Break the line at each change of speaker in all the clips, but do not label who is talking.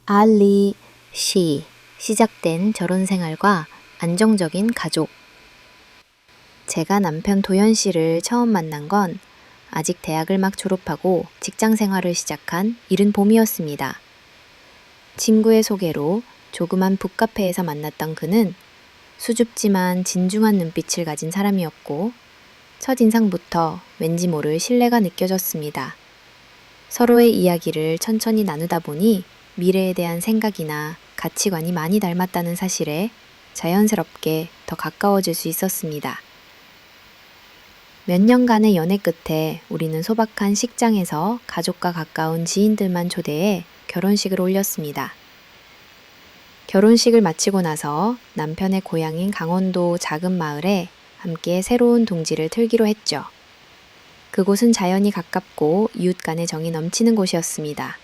알리 시 시작된 결혼 생활과 안정적인 가족. 제가 남편 도현 씨를 처음 만난 건 아직 대학을 막 졸업하고 직장 생활을 시작한 이른 봄이었습니다. 친구의 소개로 조그만 북카페에서 만났던 그는 수줍지만 진중한 눈빛을 가진 사람이었고 첫인상부터 왠지 모를 신뢰가 느껴졌습니다. 서로의 이야기를 천천히 나누다 보니 미래에 대한 생각이나 가치관이 많이 닮았다는 사실에 자연스럽게 더 가까워질 수 있었습니다. 몇 년간의 연애 끝에 우리는 소박한 식장에서 가족과 가까운 지인들만 초대해 결혼식을 올렸습니다. 결혼식을 마치고 나서 남편의 고향인 강원도 작은 마을에 함께 새로운 둥지를 틀기로 했죠. 그곳은 자연이 가깝고 이웃 간의 정이 넘치는 곳이었습니다.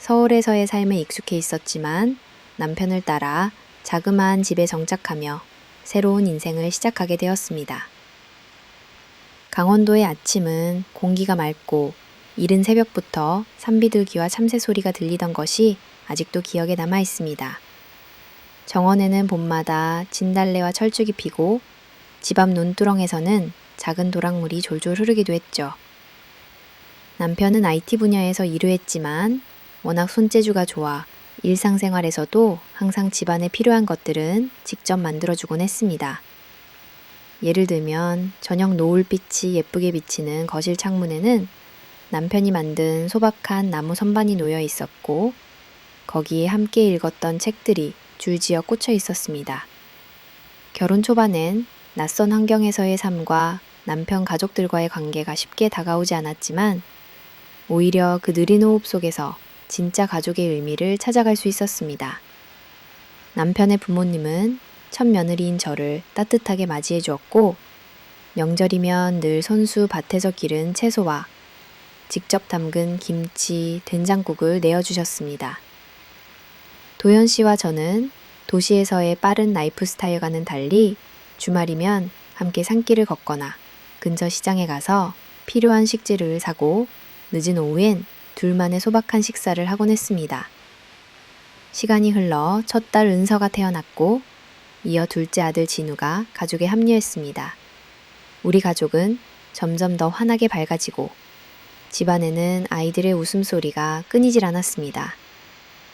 서울에서의 삶에 익숙해 있었지만 남편을 따라 자그마한 집에 정착하며 새로운 인생을 시작하게 되었습니다. 강원도의 아침은 공기가 맑고 이른 새벽부터 산비둘기와 참새 소리가 들리던 것이 아직도 기억에 남아 있습니다. 정원에는 봄마다 진달래와 철쭉이 피고 집 앞 논두렁에서는 작은 도랑물이 졸졸 흐르기도 했죠. 남편은 IT 분야에서 일을 했지만 워낙 손재주가 좋아 일상생활에서도 항상 집안에 필요한 것들은 직접 만들어주곤 했습니다. 예를 들면 저녁 노을빛이 예쁘게 비치는 거실 창문에는 남편이 만든 소박한 나무 선반이 놓여 있었고 거기에 함께 읽었던 책들이 줄지어 꽂혀 있었습니다. 결혼 초반엔 낯선 환경에서의 삶과 남편 가족들과의 관계가 쉽게 다가오지 않았지만 오히려 그 느린 호흡 속에서 진짜 가족의 의미를 찾아갈 수 있었습니다. 남편의 부모님은 첫 며느리인 저를 따뜻하게 맞이해 주었고 명절이면 늘 손수 밭에서 기른 채소와 직접 담근 김치, 된장국을 내어주셨습니다. 도현 씨와 저는 도시에서의 빠른 라이프 스타일과는 달리 주말이면 함께 산길을 걷거나 근처 시장에 가서 필요한 식재료를 사고 늦은 오후엔 둘만의 소박한 식사를 하곤 했습니다. 시간이 흘러 첫 딸 은서가 태어났고 이어 둘째 아들 진우가 가족에 합류했습니다. 우리 가족은 점점 더 환하게 밝아지고 집안에는 아이들의 웃음소리가 끊이질 않았습니다.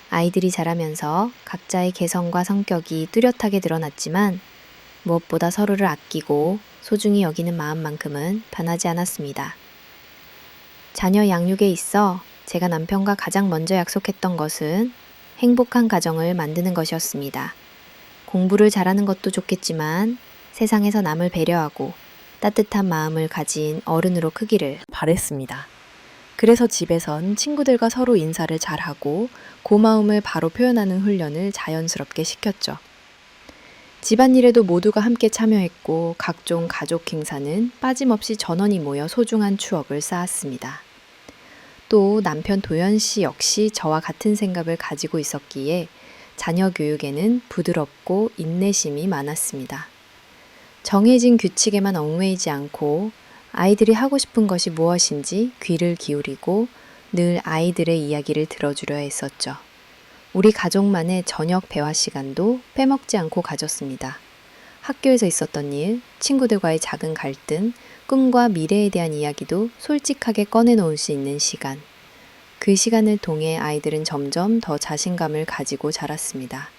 아이들이 자라면서 각자의 개성과 성격이 뚜렷하게 드러났지만 무엇보다 서로를 아끼고 소중히 여기는 마음만큼은 변하지 않았습니다. 자녀 양육에 있어 제가 남편과 가장 먼저 약속했던 것은 행복한 가정을 만드는 것이었습니다. 공부를 잘하는 것도 좋겠지만 세상에서 남을 배려하고 따뜻한 마음을 가진 어른으로 크기를 바랬습니다. 그래서 집에선 친구들과 서로 인사를 잘하고 고마움을 바로 표현하는 훈련을 자연스럽게 시켰죠. 집안일에도 모두가 함께 참여했고 각종 가족 행사는 빠짐없이 전원이 모여 소중한 추억을 쌓았습니다. 또 남편 도현 씨 역시 저와 같은 생각을 가지고 있었기에 자녀 교육에는 부드럽고 인내심이 많았습니다. 정해진 규칙에만 얽매이지 않고 아이들이 하고 싶은 것이 무엇인지 귀를 기울이고 늘 아이들의 이야기를 들어주려 했었죠. 우리 가족만의 저녁 대화 시간도 빼먹지 않고 가졌습니다. 학교에서 있었던 일, 친구들과의 작은 갈등, 꿈과 미래에 대한 이야기도 솔직하게 꺼내놓을 수 있는 시간. 그 시간을 통해 아이들은 점점 더 자신감을 가지고 자랐습니다.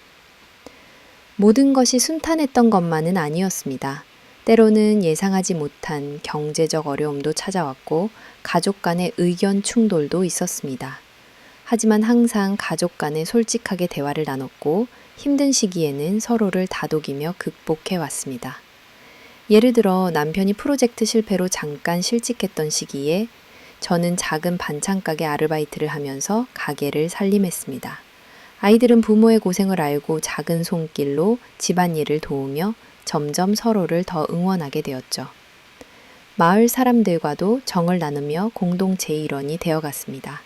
모든 것이 순탄했던 것만은 아니었습니다. 때로는 예상하지 못한 경제적 어려움도 찾아왔고 가족 간의 의견 충돌도 있었습니다. 하지만 항상 가족 간에 솔직하게 대화를 나눴고 힘든 시기에는 서로를 다독이며 극복해 왔습니다. 예를 들어 남편이 프로젝트 실패로 잠깐 실직했던 시기에 저는 작은 반찬가게 아르바이트를 하면서 가게를 살림했습니다. 아이들은 부모의 고생을 알고 작은 손길로 집안일을 도우며 점점 서로를 더 응원하게 되었죠. 마을 사람들과도 정을 나누며 공동체의 일원이 되어갔습니다.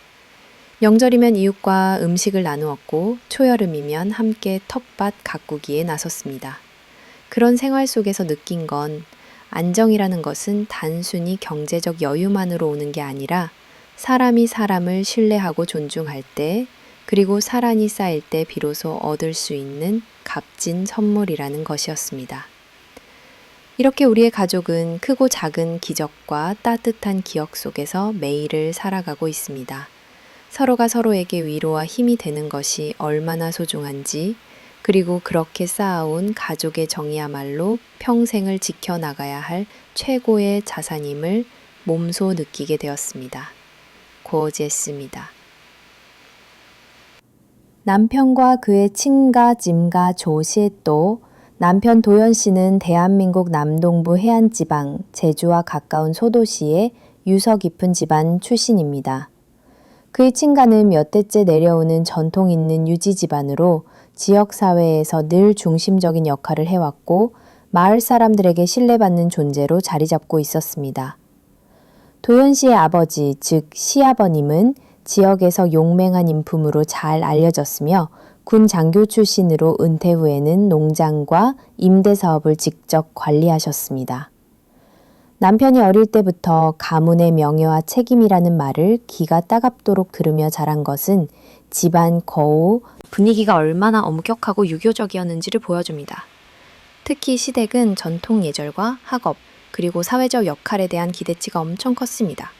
명절이면 이웃과 음식을 나누었고 초여름이면 함께 텃밭 가꾸기에 나섰습니다. 그런 생활 속에서 느낀 건 안정이라는 것은 단순히 경제적 여유만으로 오는 게 아니라 사람이 사람을 신뢰하고 존중할 때 그리고 사란이 쌓일 때 비로소 얻을 수 있는 값진 선물이라는 것이었습니다. 이렇게 우리의 가족은 크고 작은 기적과 따뜻한 기억 속에서 매일을 살아가고 있습니다. 서로가 서로에게 위로와 힘이 되는 것이 얼마나 소중한지, 그리고 그렇게 쌓아온 가족의 정이야말로 평생을 지켜나가야 할 최고의 자산임을 몸소 느끼게 되었습니다. 고지했습니다. 남편과 그의 친가 짐가 조시또 남편 도연 씨는 대한민국 남동부 해안지방 제주와 가까운 소도시의 유서 깊은 집안 출신입니다. 그의 친가는 몇 대째 내려오는 전통 있는 유지 집안으로 지역사회에서 늘 중심적인 역할을 해왔고 마을 사람들에게 신뢰받는 존재로 자리 잡고 있었습니다. 도연 씨의 아버지, 즉 시아버님은 지역에서 용맹한 인품으로 잘 알려졌으며 군 장교 출신으로 은퇴 후에는 농장과 임대 사업을 직접 관리하셨습니다. 남편이 어릴 때부터 가문의 명예와 책임이라는 말을 귀가 따갑도록 들으며 자란 것은 집안 거우 분위기가 얼마나 엄격하고 유교적이었는지를 보여줍니다. 특히 시댁은 전통 예절과 학업, 그리고 사회적 역할에 대한 기대치가 엄청 컸습니다.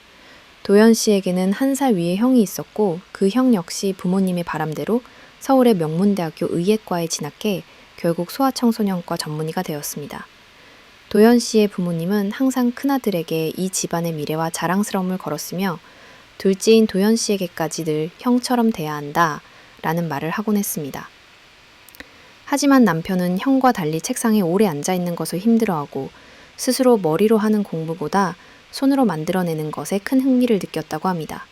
도연 씨에게는 1살 위에 형이 있었고 그 형 역시 부모님의 바람대로 서울의 명문대학교 의예과에 진학해 결국 소아청소년과 전문의가 되었습니다. 도연 씨의 부모님은 항상 큰아들에게 이 집안의 미래와 자랑스러움을 걸었으며 둘째인 도연 씨에게까지 늘 형처럼 돼야 한다 라는 말을 하곤 했습니다. 하지만 남편은 형과 달리 책상에 오래 앉아있는 것을 힘들어하고 스스로 머리로 하는 공부보다 손으로 만들어내는 것에 큰 흥미를 느꼈다고 합니다.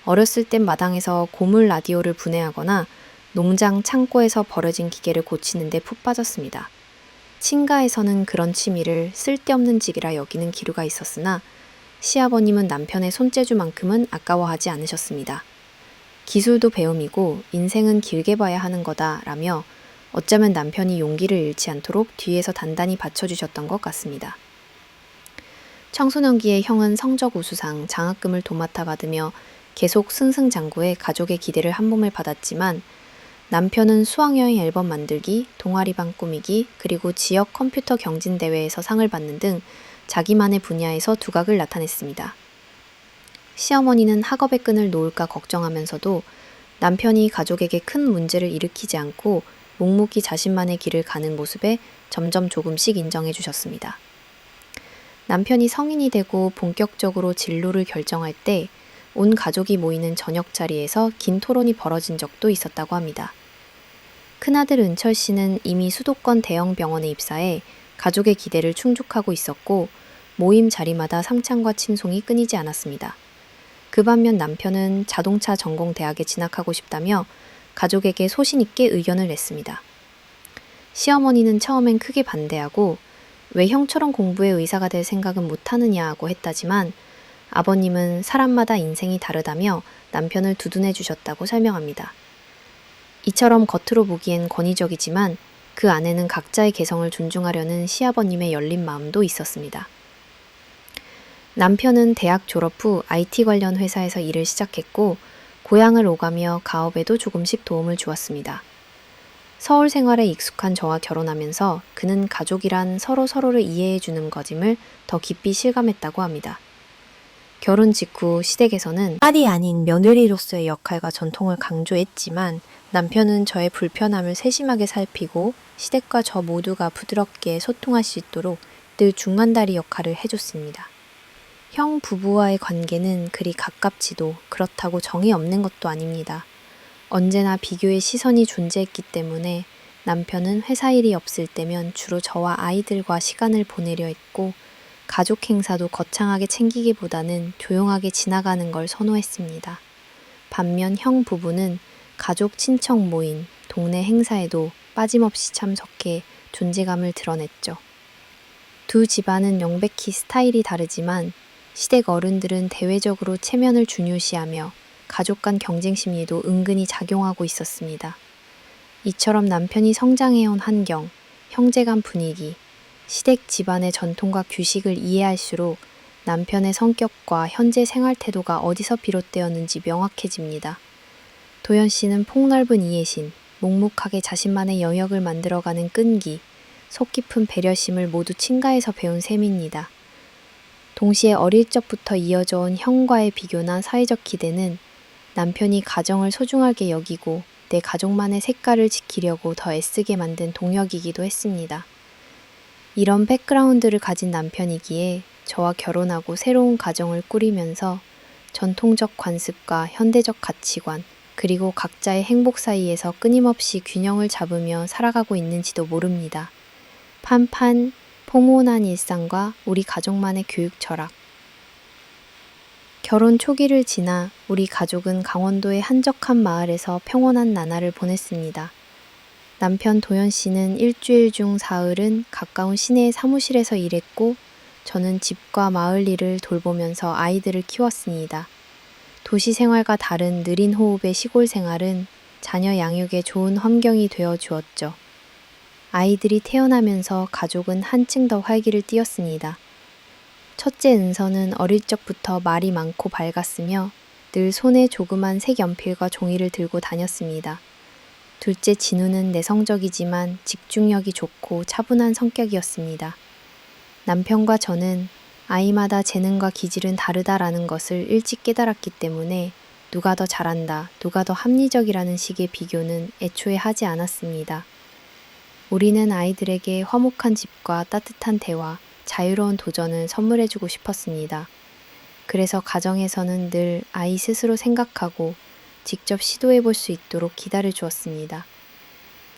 어렸을 땐 마당에서 고물 라디오를 분해하거나 농장 창고에서 버려진 기계를 고치는 데 푹 빠졌습니다. 친가에서는 그런 취미를 쓸데없는 직이라 여기는 기류가 있었으나 시아버님은 남편의 손재주만큼은 아까워하지 않으셨습니다. 기술도 배움이고 인생은 길게 봐야 하는 거다라며 어쩌면 남편이 용기를 잃지 않도록 뒤에서 단단히 받쳐주셨던 것 같습니다. 청소년기에 형은 성적 우수상, 장학금을 도맡아 받으며 계속 승승장구해 가족의 기대를 한 몸을 받았지만 남편은 수학여행 앨범 만들기, 동아리방 꾸미기, 그리고 지역 컴퓨터 경진대회에서 상을 받는 등 자기만의 분야에서 두각을 나타냈습니다. 시어머니는 학업의 끈을 놓을까 걱정하면서도 남편이 가족에게 큰 문제를 일으키지 않고 묵묵히 자신만의 길을 가는 모습에 점점 조금씩 인정해 주셨습니다. 남편이 성인이 되고 본격적으로 진로를 결정할 때 온 가족이 모이는 저녁 자리에서 긴 토론이 벌어진 적도 있었다고 합니다. 큰아들 은철 씨는 이미 수도권 대형 병원에 입사해 가족의 기대를 충족하고 있었고 모임 자리마다 상창과 칭송이 끊이지 않았습니다. 그 반면 남편은 자동차 전공 대학에 진학하고 싶다며 가족에게 소신 있게 의견을 냈습니다. 시어머니는 처음엔 크게 반대하고 왜 형처럼 공부에 의사가 될 생각은 못하느냐고 했다지만 아버님은 사람마다 인생이 다르다며 남편을 두둔해 주셨다고 설명합니다. 이처럼 겉으로 보기엔 권위적이지만 그 안에는 각자의 개성을 존중하려는 시아버님의 열린 마음도 있었습니다. 남편은 대학 졸업 후 IT 관련 회사에서 일을 시작했고 고향을 오가며 가업에도 조금씩 도움을 주었습니다. 서울 생활에 익숙한 저와 결혼하면서 그는 가족이란 서로 서로를 이해해 주는 것임을 더 깊이 실감했다고 합니다. 결혼 직후 시댁에서는 딸이 아닌 며느리로서의 역할과 전통을 강조했지만 남편은 저의 불편함을 세심하게 살피고 시댁과 저 모두가 부드럽게 소통할 수 있도록 늘 중간다리 역할을 해줬습니다. 형 부부와의 관계는 그리 가깝지도 그렇다고 정이 없는 것도 아닙니다. 언제나 비교의 시선이 존재했기 때문에 남편은 회사 일이 없을 때면 주로 저와 아이들과 시간을 보내려 했고 가족 행사도 거창하게 챙기기보다는 조용하게 지나가는 걸 선호했습니다. 반면 형 부부는 가족 친척 모임, 동네 행사에도 빠짐없이 참석해 존재감을 드러냈죠. 두 집안은 명백히 스타일이 다르지만 시댁 어른들은 대외적으로 체면을 중요시하며 가족 간 경쟁 심리도 은근히 작용하고 있었습니다. 이처럼 남편이 성장해온 환경, 형제 간 분위기, 시댁 집안의 전통과 규식을 이해할수록 남편의 성격과 현재 생활 태도가 어디서 비롯되었는지 명확해집니다. 도연 씨는 폭넓은 이해심, 묵묵하게 자신만의 영역을 만들어가는 끈기, 속 깊은 배려심을 모두 친가에서 배운 셈입니다. 동시에 어릴 적부터 이어져 온 형과의 비교나 사회적 기대는 남편이 가정을 소중하게 여기고 내 가족만의 색깔을 지키려고 더 애쓰게 만든 동력이기도 했습니다. 이런 백그라운드를 가진 남편이기에 저와 결혼하고 새로운 가정을 꾸리면서 전통적 관습과 현대적 가치관, 그리고 각자의 행복 사이에서 끊임없이 균형을 잡으며 살아가고 있는지도 모릅니다. 판판, 포모난 일상과 우리 가족만의 교육 철학. 결혼 초기를 지나 우리 가족은 강원도의 한적한 마을에서 평온한 나날을 보냈습니다. 남편 도연 씨는 일주일 중 사흘은 가까운 시내의 사무실에서 일했고 저는 집과 마을 일을 돌보면서 아이들을 키웠습니다. 도시 생활과 다른 느린 호흡의 시골 생활은 자녀 양육에 좋은 환경이 되어 주었죠. 아이들이 태어나면서 가족은 한층 더 활기를 띠었습니다. 첫째 은서는 어릴 적부터 말이 많고 밝았으며 늘 손에 조그만 색연필과 종이를 들고 다녔습니다. 둘째 진우는 내성적이지만 집중력이 좋고 차분한 성격이었습니다. 남편과 저는 아이마다 재능과 기질은 다르다라는 것을 일찍 깨달았기 때문에 누가 더 잘한다, 누가 더 합리적이라는 식의 비교는 애초에 하지 않았습니다. 우리는 아이들에게 화목한 집과 따뜻한 대화, 자유로운 도전을 선물해주고 싶었습니다. 그래서 가정에서는 늘 아이 스스로 생각하고 직접 시도해볼 수 있도록 기다려 주었습니다.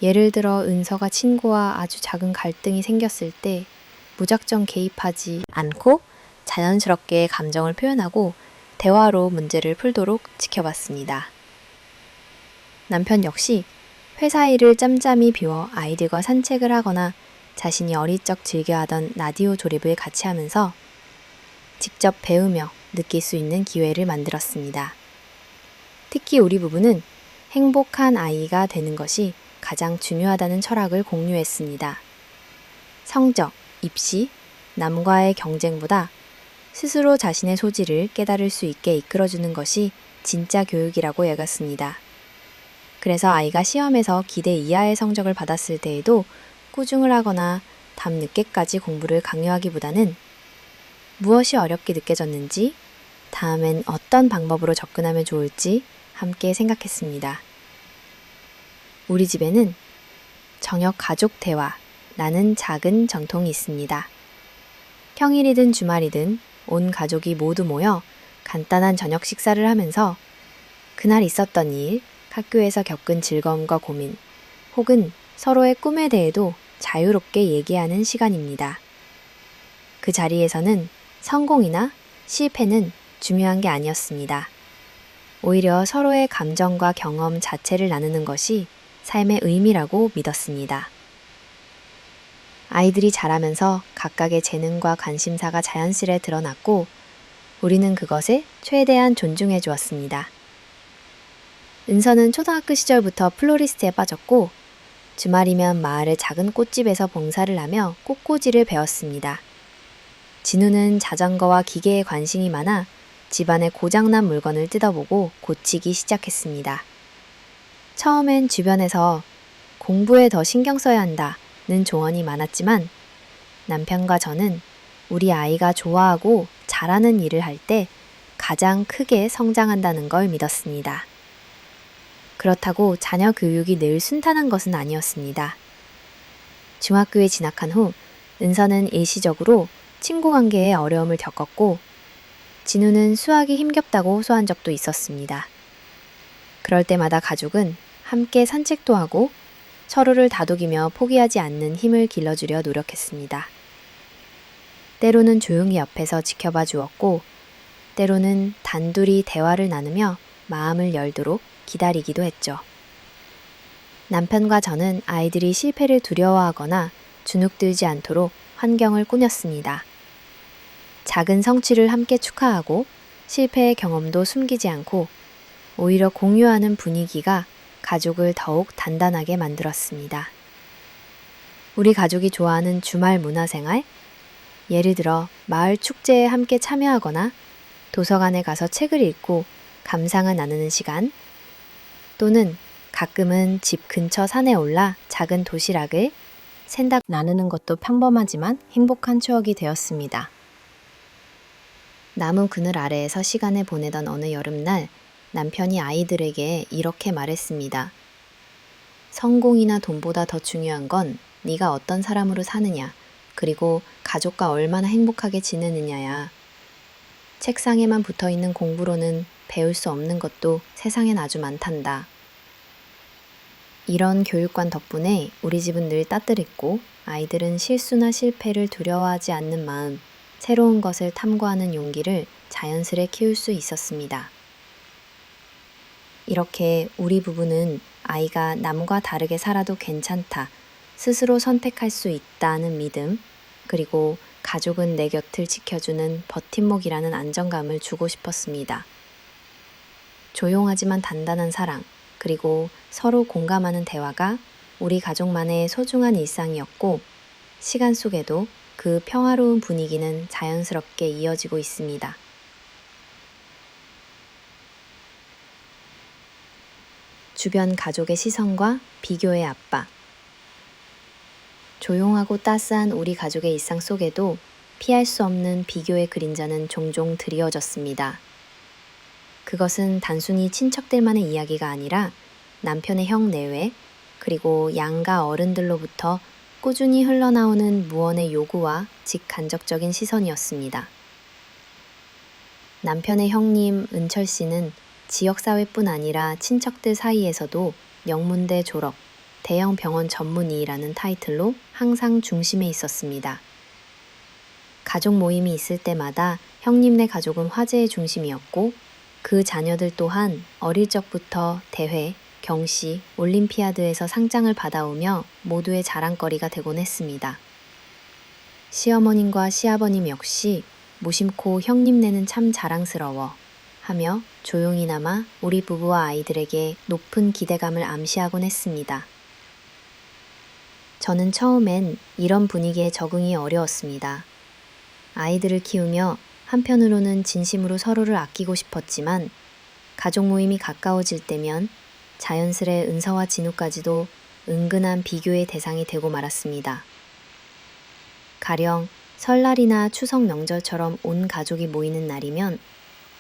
예를 들어 은서가 친구와 아주 작은 갈등이 생겼을 때 무작정 개입하지 않고 자연스럽게 감정을 표현하고 대화로 문제를 풀도록 지켜봤습니다. 남편 역시 회사 일을 짬짬이 비워 아이들과 산책을 하거나 자신이 어릴 적 즐겨하던 라디오 조립을 같이 하면서 직접 배우며 느낄 수 있는 기회를 만들었습니다. 특히 우리 부부는 행복한 아이가 되는 것이 가장 중요하다는 철학을 공유했습니다. 성적, 입시, 남과의 경쟁보다 스스로 자신의 소질을 깨달을 수 있게 이끌어주는 것이 진짜 교육이라고 여겼습니다. 그래서 아이가 시험에서 기대 이하의 성적을 받았을 때에도 꾸중을 하거나 밤늦게까지 공부를 강요하기보다는 무엇이 어렵게 느껴졌는지, 다음엔 어떤 방법으로 접근하면 좋을지 함께 생각했습니다. 우리 집에는 저녁 가족 대화라는 작은 전통이 있습니다. 평일이든 주말이든 온 가족이 모두 모여 간단한 저녁 식사를 하면서 그날 있었던 일, 학교에서 겪은 즐거움과 고민, 혹은 서로의 꿈에 대해도 자유롭게 얘기하는 시간입니다. 그 자리에서는 성공이나 실패는 중요한 게 아니었습니다. 오히려 서로의 감정과 경험 자체를 나누는 것이 삶의 의미라고 믿었습니다. 아이들이 자라면서 각각의 재능과 관심사가 자연스레 드러났고 우리는 그것에 최대한 존중해 주었습니다. 은서는 초등학교 시절부터 플로리스트에 빠졌고 주말이면 마을의 작은 꽃집에서 봉사를 하며 꽃꽂이를 배웠습니다. 진우는 자전거와 기계에 관심이 많아 집안의 고장난 물건을 뜯어보고 고치기 시작했습니다. 처음엔 주변에서 공부에 더 신경 써야 한다는 조언이 많았지만 남편과 저는 우리 아이가 좋아하고 잘하는 일을 할 때 가장 크게 성장한다는 걸 믿었습니다. 그렇다고 자녀 교육이 늘 순탄한 것은 아니었습니다. 중학교에 진학한 후 은서는 일시적으로 친구 관계에 어려움을 겪었고 진우는 수학이 힘겹다고 호소한 적도 있었습니다. 그럴 때마다 가족은 함께 산책도 하고 서로를 다독이며 포기하지 않는 힘을 길러주려 노력했습니다. 때로는 조용히 옆에서 지켜봐 주었고 때로는 단둘이 대화를 나누며 마음을 열도록 기다리기도 했죠. 남편과 저는 아이들이 실패를 두려워하거나 주눅들지 않도록 환경을 꾸몄습니다. 작은 성취를 함께 축하하고 실패의 경험도 숨기지 않고 오히려 공유하는 분위기가 가족을 더욱 단단하게 만들었습니다. 우리 가족이 좋아하는 주말 문화생활, 예를 들어 마을 축제에 함께 참여하거나 도서관에 가서 책을 읽고 감상을 나누는 시간, 또는 가끔은 집 근처 산에 올라 작은 도시락을 센다 나누는 것도 평범하지만 행복한 추억이 되었습니다. 나무 그늘 아래에서 시간을 보내던 어느 여름날 남편이 아이들에게 이렇게 말했습니다. 성공이나 돈보다 더 중요한 건 네가 어떤 사람으로 사느냐, 그리고 가족과 얼마나 행복하게 지내느냐야. 책상에만 붙어있는 공부로는 배울 수 없는 것도 세상엔 아주 많단다. 이런 교육관 덕분에 우리 집은 늘 따뜻했고 아이들은 실수나 실패를 두려워하지 않는 마음, 새로운 것을 탐구하는 용기를 자연스레 키울 수 있었습니다. 이렇게 우리 부부는 아이가 남과 다르게 살아도 괜찮다, 스스로 선택할 수 있다는 믿음, 그리고 가족은 내 곁을 지켜주는 버팀목이라는 안정감을 주고 싶었습니다. 조용하지만 단단한 사랑, 그리고 서로 공감하는 대화가 우리 가족만의 소중한 일상이었고, 시간 속에도 그 평화로운 분위기는 자연스럽게 이어지고 있습니다. 주변 가족의 시선과 비교의 압박. 조용하고 따스한 우리 가족의 일상 속에도 피할 수 없는 비교의 그림자는 종종 드리워졌습니다. 그것은 단순히 친척들만의 이야기가 아니라 남편의 형 내외, 그리고 양가 어른들로부터 꾸준히 흘러나오는 무언의 요구와 직간접적인 시선이었습니다. 남편의 형님 은철 씨는 지역사회뿐 아니라 친척들 사이에서도 명문대 졸업, 대형 병원 전문의라는 타이틀로 항상 중심에 있었습니다. 가족 모임이 있을 때마다 형님네 가족은 화제의 중심이었고, 그 자녀들 또한 어릴 적부터 대회, 경시, 올림피아드에서 상장을 받아오며 모두의 자랑거리가 되곤 했습니다. 시어머님과 시아버님 역시 무심코 형님네는 참 자랑스러워 하며 조용히나마 우리 부부와 아이들에게 높은 기대감을 암시하곤 했습니다. 저는 처음엔 이런 분위기에 적응이 어려웠습니다. 아이들을 키우며 한편으로는 진심으로 서로를 아끼고 싶었지만 가족 모임이 가까워질 때면 자연스레 은서와 진우까지도 은근한 비교의 대상이 되고 말았습니다. 가령 설날이나 추석 명절처럼 온 가족이 모이는 날이면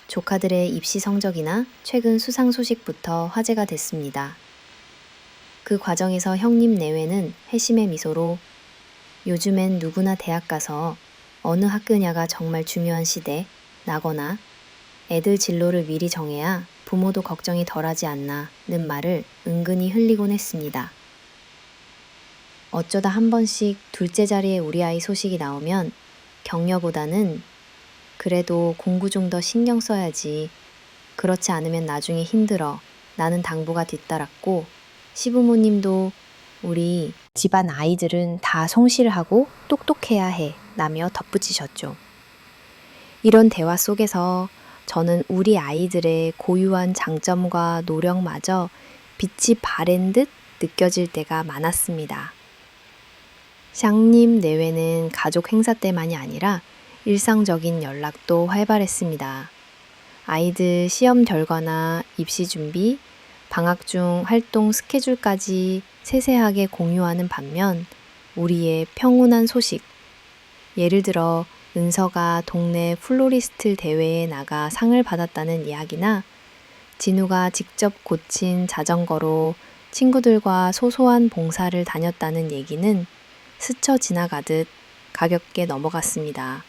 조카들의 입시 성적이나 최근 수상 소식부터 화제가 됐습니다. 그 과정에서 형님 내외는 회심의 미소로 요즘엔 누구나 대학 가서 어느 학교냐가 정말 중요한 시대, 나거나 애들 진로를 미리 정해야 부모도 걱정이 덜하지 않나는 말을 은근히 흘리곤 했습니다. 어쩌다 한 번씩 둘째 자리에 우리 아이 소식이 나오면 격려보다는 그래도 공부 좀 더 신경 써야지, 그렇지 않으면 나중에 힘들어, 나는 당부가 뒤따랐고, 시부모님도 우리 집안 아이들은 다 성실하고 똑똑해야 해 라며 덧붙이셨죠. 이런 대화 속에서 저는 우리 아이들의 고유한 장점과 노력마저 빛이 바랜 듯 느껴질 때가 많았습니다. 샹님 내외는 가족 행사 때만이 아니라 일상적인 연락도 활발했습니다. 아이들 시험 결과나 입시 준비, 방학 중 활동 스케줄까지 세세하게 공유하는 반면 우리의 평온한 소식, 예를 들어 은서가 동네 플로리스트 대회에 나가 상을 받았다는 이야기나 진우가 직접 고친 자전거로 친구들과 소소한 봉사를 다녔다는 얘기는 스쳐 지나가듯 가볍게 넘어갔습니다.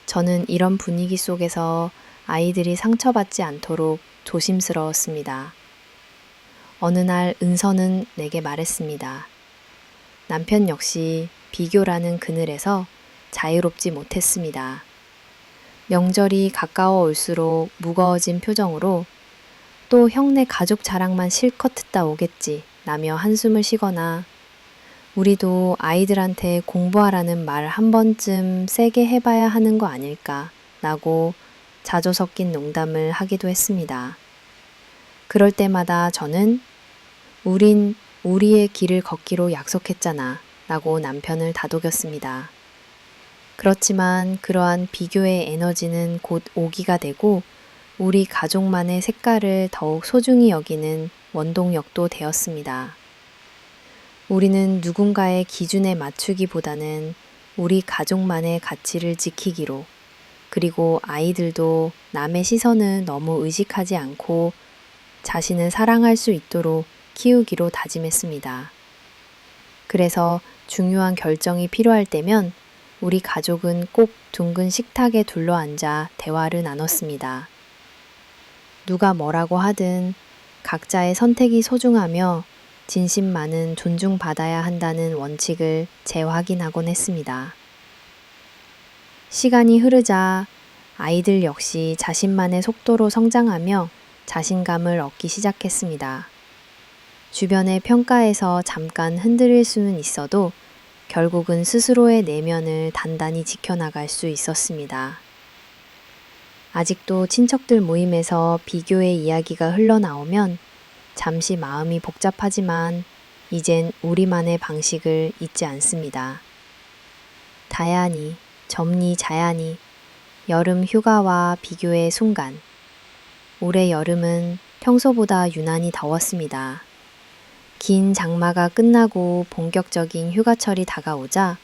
저는 이런 분위기 속에서 아이들이 상처받지 않도록 조심스러웠습니다. 어느 날 은서는 내게 말했습니다. 남편 역시 비교라는 그늘에서 자유롭지 못했습니다. 명절이 가까워 올수록 무거워진 표정으로 또 형네 가족 자랑만 실컷 듣다 오겠지 라며 한숨을 쉬거나 우리도 아이들한테 공부하라는 말 한 번쯤 세게 해봐야 하는 거 아닐까 라고 자조 섞인 농담을 하기도 했습니다. 그럴 때마다 저는 우린 우리의 길을 걷기로 약속했잖아 라고 남편을 다독였습니다. 그렇지만 그러한 비교의 에너지는 곧 오기가 되고 우리 가족만의 색깔을 더욱 소중히 여기는 원동력도 되었습니다. 우리는 누군가의 기준에 맞추기보다는 우리 가족만의 가치를 지키기로, 그리고 아이들도 남의 시선을 너무 의식하지 않고 자신을 사랑할 수 있도록 키우기로 다짐했습니다. 그래서 중요한 결정이 필요할 때면 우리 가족은 꼭 둥근 식탁에 둘러앉아 대화를 나눴습니다. 누가 뭐라고 하든 각자의 선택이 소중하며 진심만은 존중받아야 한다는 원칙을 재확인하곤 했습니다. 시간이 흐르자 아이들 역시 자신만의 속도로 성장하며 자신감을 얻기 시작했습니다. 주변의 평가에서 잠깐 흔들릴 수는 있어도 결국은 스스로의 내면을 단단히 지켜나갈 수 있었습니다. 아직도 친척들 모임에서 비교의 이야기가 흘러나오면 잠시 마음이 복잡하지만 이젠 우리만의 방식을 잊지 않습니다. 다야니, 점니 자야니, 여름 휴가와 비교의 순간. 올해 여름은 평소보다 유난히 더웠습니다. 긴 장마가 끝나고 본격적인 휴가철이 다가오자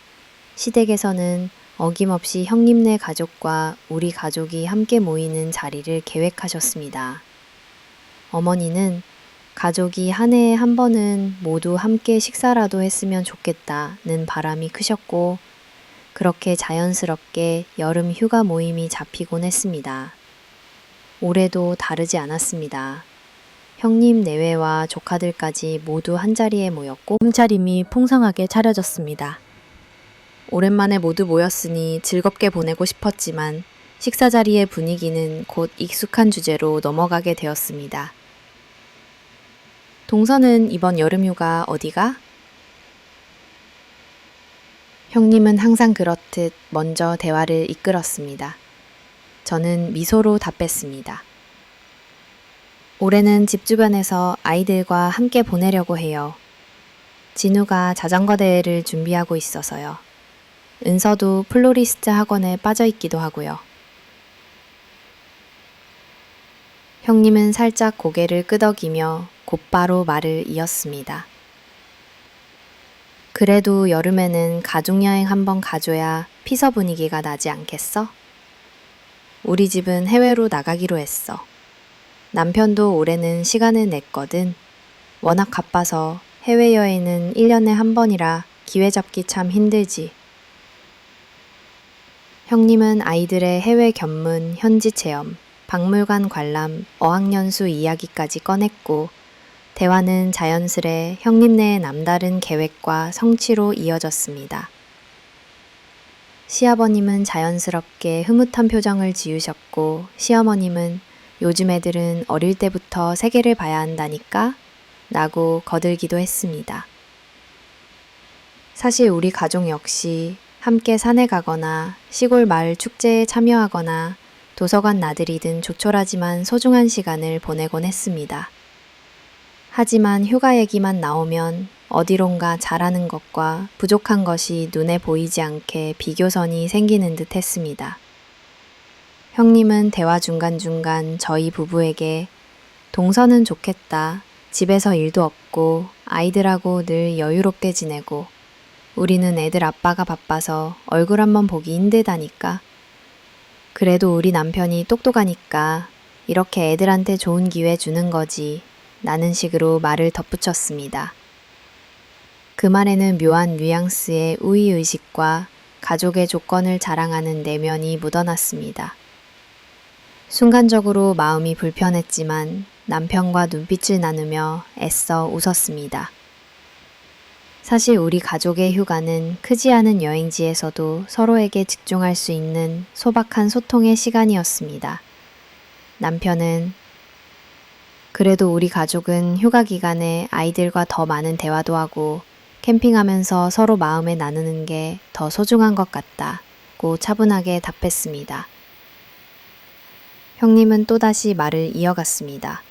시댁에서는 어김없이 형님네 가족과 우리 가족이 함께 모이는 자리를 계획하셨습니다. 어머니는 가족이 한 해에 한 번은 모두 함께 식사라도 했으면 좋겠다는 바람이 크셨고, 그렇게 자연스럽게 여름 휴가 모임이 잡히곤 했습니다. 올해도 다르지 않았습니다. 형님 내외와 조카들까지 모두 한자리에 모였고 차림이 풍성하게 차려졌습니다. 오랜만에 모두 모였으니 즐겁게 보내고 싶었지만 식사 자리의 분위기는 곧 익숙한 주제로 넘어가게 되었습니다. 동서는 이번 여름휴가 어디가? 형님은 항상 그렇듯 먼저 대화를 이끌었습니다. 저는 미소로 답했습니다. 올해는 집 주변에서 아이들과 함께 보내려고 해요. 진우가 자전거 대회를 준비하고 있어서요. 은서도 플로리스트 학원에 빠져 있기도 하고요. 형님은 살짝 고개를 끄덕이며 곧바로 말을 이었습니다. 그래도 여름에는 가족여행 한번 가줘야 피서 분위기가 나지 않겠어? 우리 집은 해외로 나가기로 했어. 남편도 올해는 시간을 냈거든. 워낙 바빠서 해외여행은 1년에 한 번이라 기회 잡기 참 힘들지. 형님은 아이들의 해외 견문, 현지 체험, 박물관 관람, 어학연수 이야기까지 꺼냈고 대화는 자연스레 형님네의 남다른 계획과 성취로 이어졌습니다. 시아버님은 자연스럽게 흐뭇한 표정을 지으셨고 시어머님은 요즘 애들은 어릴 때부터 세계를 봐야 한다니까? 라고 거들기도 했습니다. 사실 우리 가족 역시 함께 산에 가거나 시골 마을 축제에 참여하거나 도서관 나들이든 조촐하지만 소중한 시간을 보내곤 했습니다. 하지만 휴가 얘기만 나오면 어디론가 잘하는 것과 부족한 것이 눈에 보이지 않게 비교선이 생기는 듯 했습니다. 형님은 대화 중간중간 저희 부부에게 동서는 좋겠다. 집에서 일도 없고 아이들하고 늘 여유롭게 지내고 우리는 애들 아빠가 바빠서 얼굴 한번 보기 힘들다니까. 그래도 우리 남편이 똑똑하니까 이렇게 애들한테 좋은 기회 주는 거지. 라는 식으로 말을 덧붙였습니다. 그 말에는 묘한 뉘앙스의 우위의식과 가족의 조건을 자랑하는 내면이 묻어났습니다. 순간적으로 마음이 불편했지만 남편과 눈빛을 나누며 애써 웃었습니다. 사실 우리 가족의 휴가는 크지 않은 여행지에서도 서로에게 집중할 수 있는 소박한 소통의 시간이었습니다. 남편은 그래도 우리 가족은 휴가 기간에 아이들과 더 많은 대화도 하고 캠핑하면서 서로 마음을 나누는 게 더 소중한 것 같다고 차분하게 답했습니다. 형님은 또다시 말을 이어갔습니다.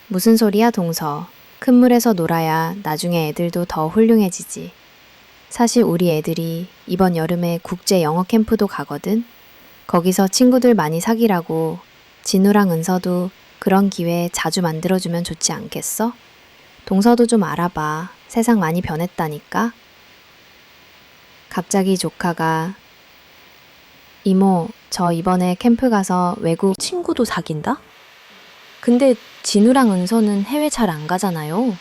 무슨 소리야 동서. 큰 물에서 놀아야 나중에 애들도 더 훌륭해지지. 사실 우리 애들이 이번 여름에 국제 영어 캠프도 가거든. 거기서 친구들 많이 사귀라고 진우랑 은서도 그런 기회 자주 만들어주면 좋지 않겠어? 동서도 좀 알아봐. 세상 많이 변했다니까? 갑자기 조카가 이모, 저 이번에 캠프 가서 외국 친구도 사귄다? 근데 진우랑 은서는 해외 잘 안 가잖아요.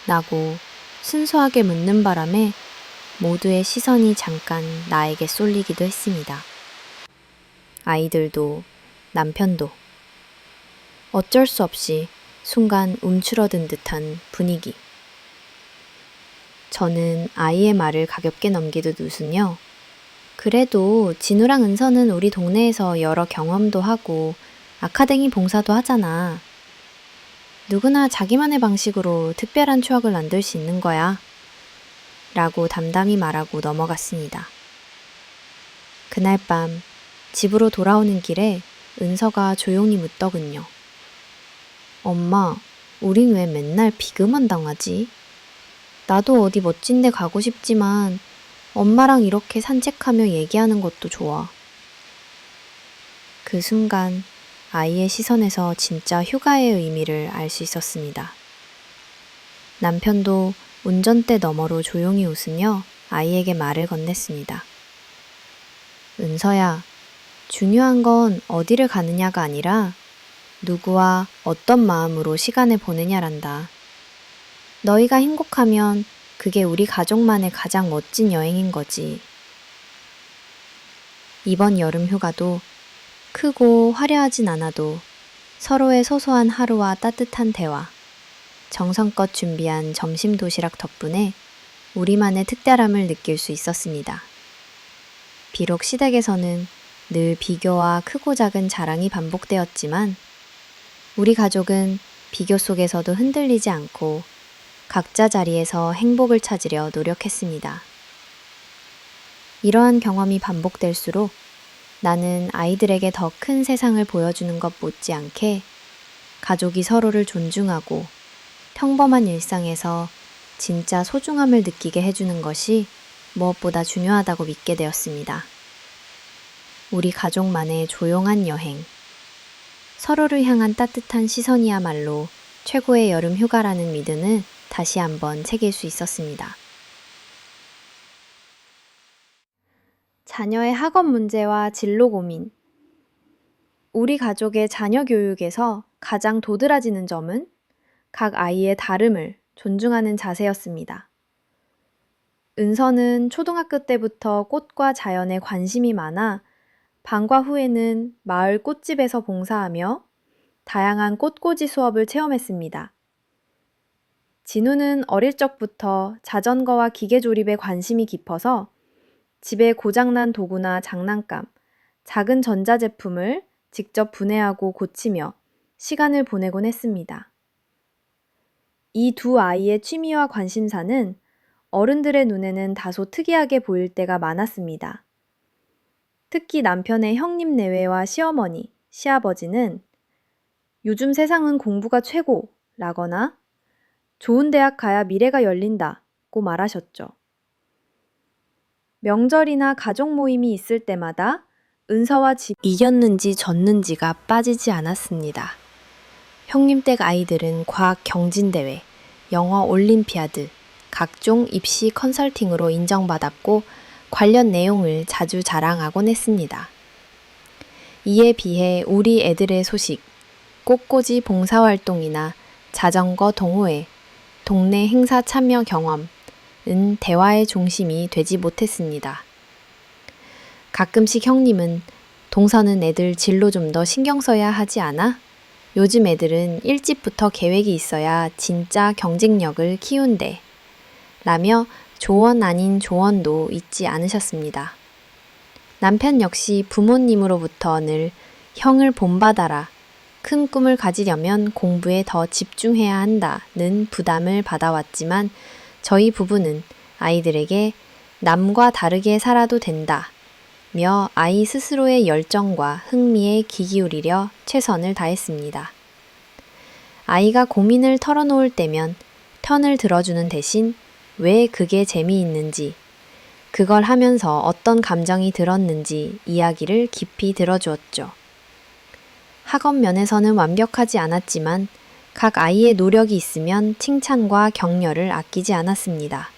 라고 순수하게 묻는 바람에 모두의 시선이 잠깐 나에게 쏠리기도 했습니다. 아이들도 남편도 어쩔 수 없이 순간 움츠러든 듯한 분위기. 저는 아이의 말을 가볍게 넘기듯 웃으며 그래도 진우랑 은서는 우리 동네에서 여러 경험도 하고 아카데미 봉사도 하잖아. 누구나 자기만의 방식으로 특별한 추억을 만들 수 있는 거야. 라고 담담히 말하고 넘어갔습니다. 그날 밤 집으로 돌아오는 길에 은서가 조용히 묻더군요. 엄마, 우린 왜 맨날 비교만 당하지? 나도 어디 멋진 데 가고 싶지만 엄마랑 이렇게 산책하며 얘기하는 것도 좋아. 그 순간 아이의 시선에서 진짜 휴가의 의미를 알 수 있었습니다. 남편도 운전대 너머로 조용히 웃으며 아이에게 말을 건넸습니다. 은서야, 중요한 건 어디를 가느냐가 아니라 누구와 어떤 마음으로 시간을 보내냐란다. 너희가 행복하면 그게 우리 가족만의 가장 멋진 여행인 거지. 이번 여름 휴가도 크고 화려하진 않아도 서로의 소소한 하루와 따뜻한 대화, 정성껏 준비한 점심 도시락 덕분에 우리만의 특별함을 느낄 수 있었습니다. 비록 시댁에서는 늘 비교와 크고 작은 자랑이 반복되었지만 우리 가족은 비교 속에서도 흔들리지 않고 각자 자리에서 행복을 찾으려 노력했습니다. 이러한 경험이 반복될수록 나는 아이들에게 더 큰 세상을 보여주는 것 못지않게 가족이 서로를 존중하고 평범한 일상에서 진짜 소중함을 느끼게 해주는 것이 무엇보다 중요하다고 믿게 되었습니다. 우리 가족만의 조용한 여행, 서로를 향한 따뜻한 시선이야말로 최고의 여름 휴가라는 믿음을 다시 한번 새길 수 있었습니다. 자녀의 학업 문제와 진로 고민. 우리 가족의 자녀 교육에서 가장 도드라지는 점은 각 아이의 다름을 존중하는 자세였습니다. 은서는 초등학교 때부터 꽃과 자연에 관심이 많아 방과 후에는 마을 꽃집에서 봉사하며 다양한 꽃꽂이 수업을 체험했습니다. 진우는 어릴 적부터 자전거와 기계 조립에 관심이 깊어서 집에 고장난 도구나 장난감, 작은 전자제품을 직접 분해하고 고치며 시간을 보내곤 했습니다. 이 두 아이의 취미와 관심사는 어른들의 눈에는 다소 특이하게 보일 때가 많았습니다. 특히 남편의 형님 내외와 시어머니, 시아버지는 요즘 세상은 공부가 최고라거나 좋은 대학 가야 미래가 열린다고 말하셨죠. 명절이나 가족 모임이 있을 때마다 은서와 집 이겼는지 졌는지가 빠지지 않았습니다. 형님 댁 아이들은 과학 경진대회, 영어 올림피아드, 각종 입시 컨설팅으로 인정받았고 관련 내용을 자주 자랑하곤 했습니다. 이에 비해 우리 애들의 소식, 꽃꽂이 봉사활동이나 자전거 동호회, 동네 행사 참여 경험은 대화의 중심이 되지 못했습니다. 가끔씩 형님은 동서는 애들 진로 좀 더 신경 써야 하지 않아? 요즘 애들은 일찍부터 계획이 있어야 진짜 경쟁력을 키운대. 라며 조언 아닌 조언도 잊지 않으셨습니다. 남편 역시 부모님으로부터 늘 형을 본받아라. 큰 꿈을 가지려면 공부에 더 집중해야 한다는 부담을 받아왔지만 저희 부부는 아이들에게 남과 다르게 살아도 된다. 며 아이 스스로의 열정과 흥미에 귀 기울이려 최선을 다했습니다. 아이가 고민을 털어놓을 때면 편을 들어주는 대신 왜 그게 재미있는지, 그걸 하면서 어떤 감정이 들었는지 이야기를 깊이 들어주었죠. 학업 면에서는 완벽하지 않았지만 각 아이의 노력이 있으면 칭찬과 격려를 아끼지 않았습니다.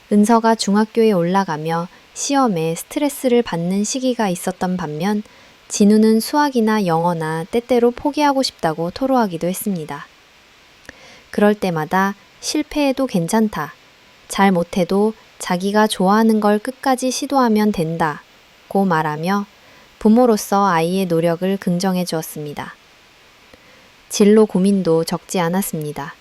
은서가 중학교에 올라가며 시험에 스트레스를 받는 시기가 있었던 반면 진우는 수학이나 영어나 때때로 포기하고 싶다고 토로하기도 했습니다. 그럴 때마다 실패해도 괜찮다. 잘 못해도 자기가 좋아하는 걸 끝까지 시도하면 된다고 말하며 부모로서 아이의 노력을 긍정해 주었습니다. 진로 고민도 적지 않았습니다.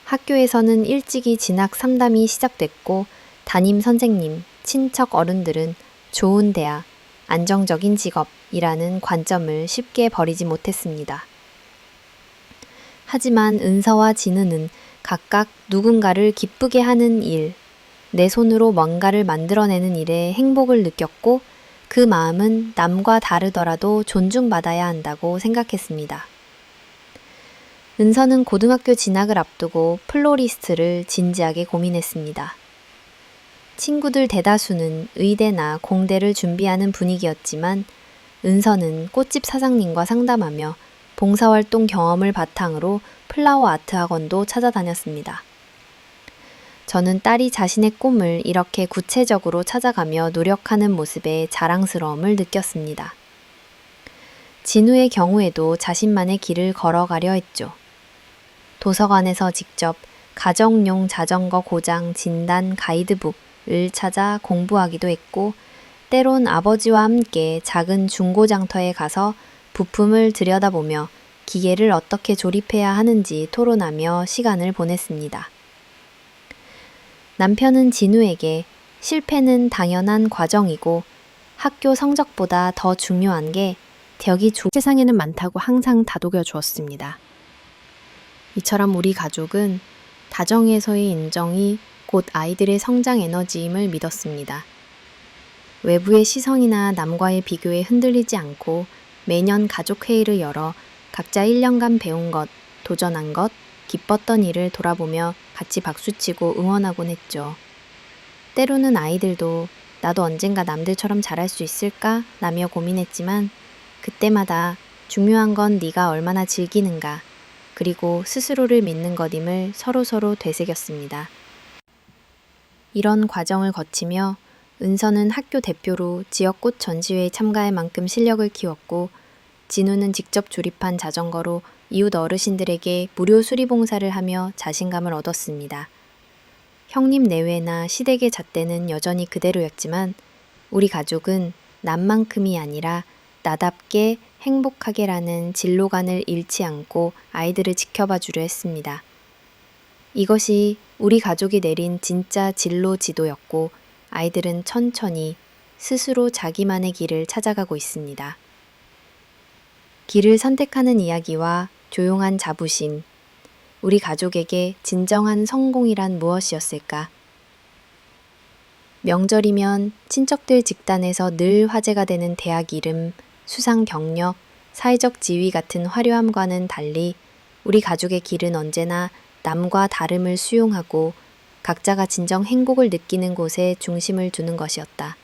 학교에서는 일찍이 진학 상담이 시작됐고 담임 선생님, 친척 어른들은 좋은 대학, 안정적인 직업이라는 관점을 쉽게 버리지 못했습니다. 하지만 은서와 진우는 각각 누군가를 기쁘게 하는 일, 내 손으로 뭔가를 만들어내는 일에 행복을 느꼈고 그 마음은 남과 다르더라도 존중받아야 한다고 생각했습니다. 은서는 고등학교 진학을 앞두고 플로리스트를 진지하게 고민했습니다. 친구들 대다수는 의대나 공대를 준비하는 분위기였지만 은서는 꽃집 사장님과 상담하며 봉사활동 경험을 바탕으로 플라워 아트 학원도 찾아다녔습니다. 저는 딸이 자신의 꿈을 이렇게 구체적으로 찾아가며 노력하는 모습에 자랑스러움을 느꼈습니다. 진우의 경우에도 자신만의 길을 걸어가려 했죠. 도서관에서 직접 가정용 자전거 고장 진단 가이드북을 찾아 공부하기도 했고 때론 아버지와 함께 작은 중고장터에 가서 부품을 들여다보며 기계를 어떻게 조립해야 하는지 토론하며 시간을 보냈습니다. 남편은 진우에게 실패는 당연한 과정이고 학교 성적보다 더 중요한 게 덕이 좋은 세상에는 많다고 항상 다독여 주었습니다. 이처럼 우리 가족은 다정에서의 인정이 곧 아이들의 성장 에너지임을 믿었습니다. 외부의 시선이나 남과의 비교에 흔들리지 않고 매년 가족회의를 열어 각자 1년간 배운 것, 도전한 것, 기뻤던 일을 돌아보며 같이 박수치고 응원하곤 했죠. 때로는 아이들도 나도 언젠가 남들처럼 잘할 수 있을까? 라며 고민했지만 그때마다 중요한 건 네가 얼마나 즐기는가, 그리고 스스로를 믿는 것임을 서로서로 되새겼습니다. 이런 과정을 거치며 은서는 학교 대표로 지역꽃 전시회에 참가할 만큼 실력을 키웠고 진우는 직접 조립한 자전거로 이웃 어르신들에게 무료 수리 봉사를 하며 자신감을 얻었습니다. 형님 내외나 시댁의 잣대는 여전히 그대로였지만 우리 가족은 남만큼이 아니라 나답게 행복하게라는 진로관을 잃지 않고 아이들을 지켜봐 주려 했습니다. 이것이 우리 가족이 내린 진짜 진로 지도였고 아이들은 천천히 스스로 자기만의 길을 찾아가고 있습니다. 길을 선택하는 이야기와 조용한 자부심, 우리 가족에게 진정한 성공이란 무엇이었을까? 명절이면 친척들 집단에서 늘 화제가 되는 대학 이름, 수상 경력, 사회적 지위 같은 화려함과는 달리 우리 가족의 길은 언제나 남과 다름을 수용하고 각자가 진정 행복을 느끼는 곳에 중심을 두는 것이었다.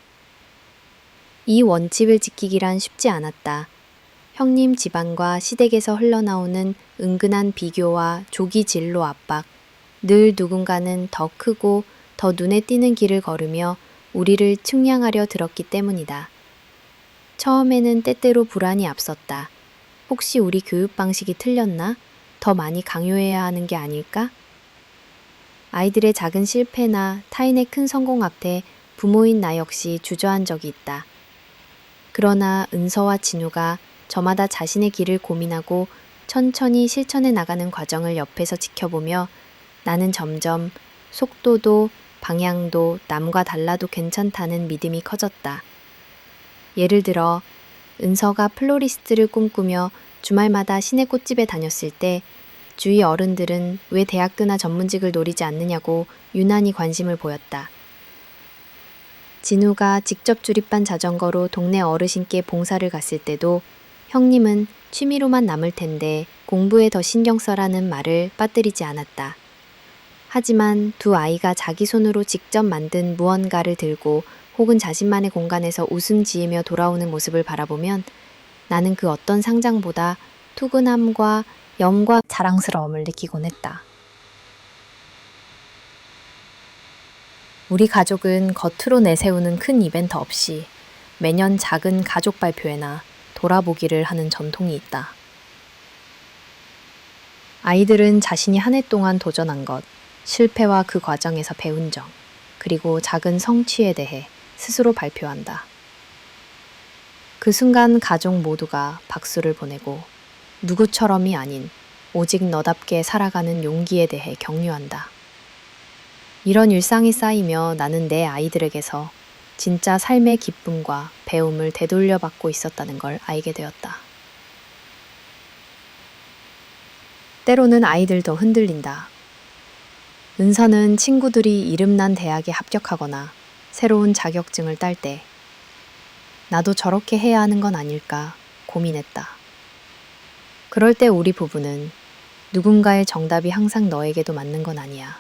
이 원칙을 지키기란 쉽지 않았다. 형님 집안과 시댁에서 흘러나오는 은근한 비교와 조기 진로 압박, 늘 누군가는 더 크고 더 눈에 띄는 길을 걸으며 우리를 측량하려 들었기 때문이다. 처음에는 때때로 불안이 앞섰다. 혹시 우리 교육 방식이 틀렸나? 더 많이 강요해야 하는 게 아닐까? 아이들의 작은 실패나 타인의 큰 성공 앞에 부모인 나 역시 주저한 적이 있다. 그러나 은서와 진우가 저마다 자신의 길을 고민하고 천천히 실천해 나가는 과정을 옆에서 지켜보며 나는 점점 속도도 방향도 남과 달라도 괜찮다는 믿음이 커졌다. 예를 들어 은서가 플로리스트를 꿈꾸며 주말마다 시내 꽃집에 다녔을 때 주위 어른들은 왜 대학교나 전문직을 노리지 않느냐고 유난히 관심을 보였다. 진우가 직접 조립한 자전거로 동네 어르신께 봉사를 갔을 때도 형님은 취미로만 남을 텐데 공부에 더 신경 써라는 말을 빠뜨리지 않았다. 하지만 두 아이가 자기 손으로 직접 만든 무언가를 들고 혹은 자신만의 공간에서 웃음 지으며 돌아오는 모습을 바라보면 나는 그 어떤 상장보다 투근함과 염과 자랑스러움을 느끼곤 했다. 우리 가족은 겉으로 내세우는 큰 이벤트 없이 매년 작은 가족 발표회나 돌아보기를 하는 전통이 있다. 아이들은 자신이 한 해 동안 도전한 것, 실패와 그 과정에서 배운 점, 그리고 작은 성취에 대해 스스로 발표한다. 그 순간 가족 모두가 박수를 보내고 누구처럼이 아닌 오직 너답게 살아가는 용기에 대해 격려한다. 이런 일상이 쌓이며 나는 내 아이들에게서 진짜 삶의 기쁨과 배움을 되돌려받고 있었다는 걸 알게 되었다. 때로는 아이들도 흔들린다. 은서는 친구들이 이름난 대학에 합격하거나 새로운 자격증을 딸 때 나도 저렇게 해야 하는 건 아닐까 고민했다. 그럴 때 우리 부부는 누군가의 정답이 항상 너에게도 맞는 건 아니야.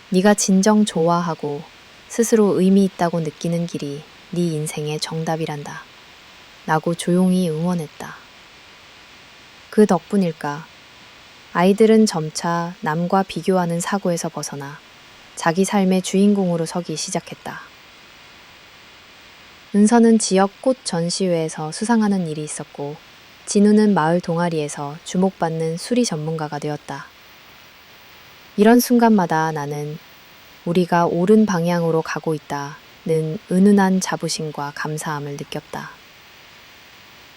네가 진정 좋아하고 스스로 의미 있다고 느끼는 길이 네 인생의 정답이란다. 라고 조용히 응원했다. 그 덕분일까? 아이들은 점차 남과 비교하는 사고에서 벗어나 자기 삶의 주인공으로 서기 시작했다. 은서는 지역 꽃 전시회에서 수상하는 일이 있었고, 진우는 마을 동아리에서 주목받는 수리 전문가가 되었다. 이런 순간마다 나는 우리가 옳은 방향으로 가고 있다는 은은한 자부심과 감사함을 느꼈다.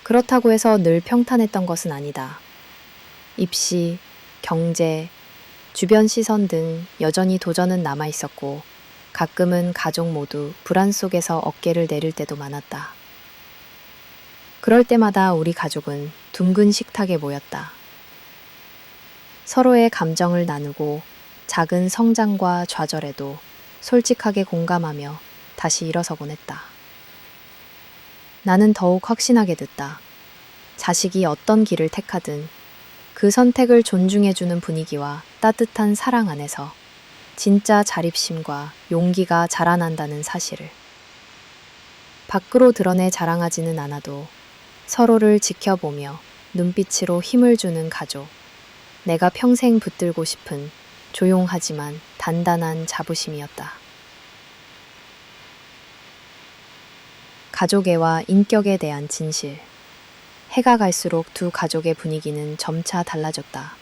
그렇다고 해서 늘 평탄했던 것은 아니다. 입시, 경제, 주변 시선 등 여전히 도전은 남아 있었고, 가끔은 가족 모두 불안 속에서 어깨를 내릴 때도 많았다. 그럴 때마다 우리 가족은 둥근 식탁에 모였다. 서로의 감정을 나누고 작은 성장과 좌절에도 솔직하게 공감하며 다시 일어서곤 했다. 나는 더욱 확신하게 됐다. 자식이 어떤 길을 택하든 그 선택을 존중해주는 분위기와 따뜻한 사랑 안에서 진짜 자립심과 용기가 자라난다는 사실을. 밖으로 드러내 자랑하지는 않아도 서로를 지켜보며 눈빛으로 힘을 주는 가족. 내가 평생 붙들고 싶은 조용하지만 단단한 자부심이었다. 가족애와 인격에 대한 진실. 해가 갈수록 두 가족의 분위기는 점차 달라졌다.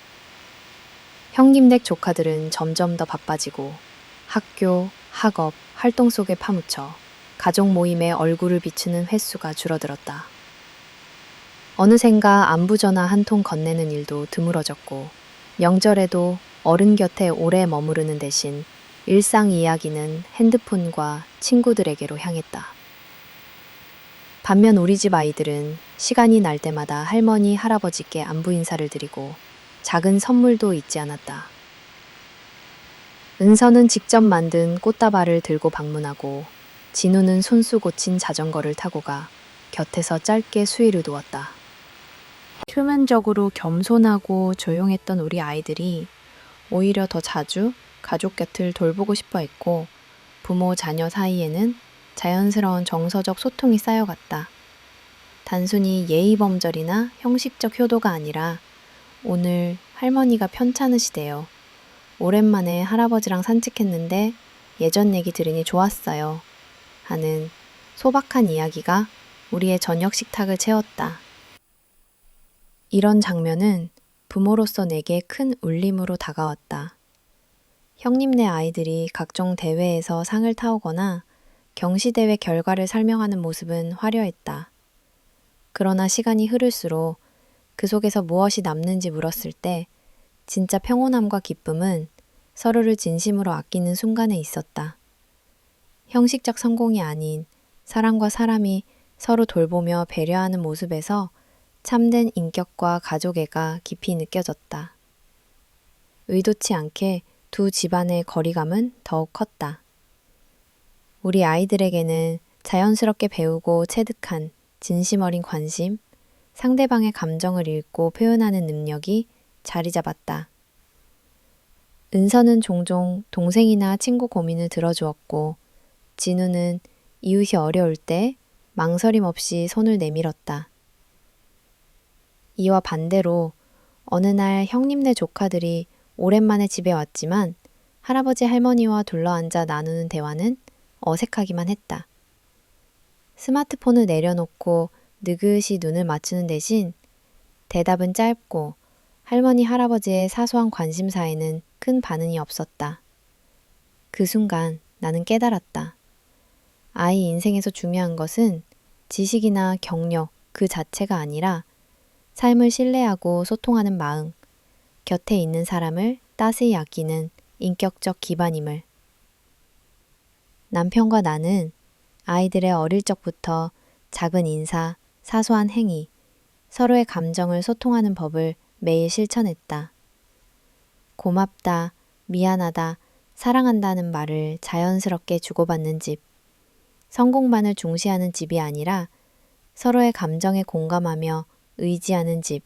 형님댁 조카들은 점점 더 바빠지고 학교, 학업, 활동 속에 파묻혀 가족 모임에 얼굴을 비추는 횟수가 줄어들었다. 어느샌가 안부 전화 한 통 건네는 일도 드물어졌고, 명절에도 어른 곁에 오래 머무르는 대신 일상 이야기는 핸드폰과 친구들에게로 향했다. 반면 우리 집 아이들은 시간이 날 때마다 할머니, 할아버지께 안부 인사를 드리고 작은 선물도 잊지 않았다. 은서는 직접 만든 꽃다발을 들고 방문하고, 진우는 손수 고친 자전거를 타고 가 곁에서 짧게 수위를 두었다. 표면적으로 겸손하고 조용했던 우리 아이들이 오히려 더 자주 가족 곁을 돌보고 싶어 했고, 부모 자녀 사이에는 자연스러운 정서적 소통이 쌓여갔다. 단순히 예의범절이나 형식적 효도가 아니라 오늘 할머니가 편찮으시대요. 오랜만에 할아버지랑 산책했는데 예전 얘기 들으니 좋았어요. 하는 소박한 이야기가 우리의 저녁 식탁을 채웠다. 이런 장면은 부모로서 내게 큰 울림으로 다가왔다. 형님네 아이들이 각종 대회에서 상을 타오거나 경시대회 결과를 설명하는 모습은 화려했다. 그러나 시간이 흐를수록 그 속에서 무엇이 남는지 물었을 때 진짜 평온함과 기쁨은 서로를 진심으로 아끼는 순간에 있었다. 형식적 성공이 아닌 사람과 사람이 서로 돌보며 배려하는 모습에서 참된 인격과 가족애가 깊이 느껴졌다. 의도치 않게 두 집안의 거리감은 더욱 컸다. 우리 아이들에게는 자연스럽게 배우고 체득한 진심 어린 관심, 상대방의 감정을 읽고 표현하는 능력이 자리 잡았다. 은서는 종종 동생이나 친구 고민을 들어주었고, 진우는 이웃이 어려울 때 망설임 없이 손을 내밀었다. 이와 반대로 어느 날 형님네 조카들이 오랜만에 집에 왔지만 할아버지 할머니와 둘러앉아 나누는 대화는 어색하기만 했다. 스마트폰을 내려놓고 느긋이 눈을 맞추는 대신 대답은 짧고 할머니 할아버지의 사소한 관심사에는 큰 반응이 없었다. 그 순간 나는 깨달았다. 아이 인생에서 중요한 것은 지식이나 경력 그 자체가 아니라 삶을 신뢰하고 소통하는 마음, 곁에 있는 사람을 따스히 아끼는 인격적 기반임을. 남편과 나는 아이들의 어릴 적부터 작은 인사, 사소한 행위, 서로의 감정을 소통하는 법을 매일 실천했다. 고맙다, 미안하다, 사랑한다는 말을 자연스럽게 주고받는 집. 성공만을 중시하는 집이 아니라 서로의 감정에 공감하며 의지하는 집.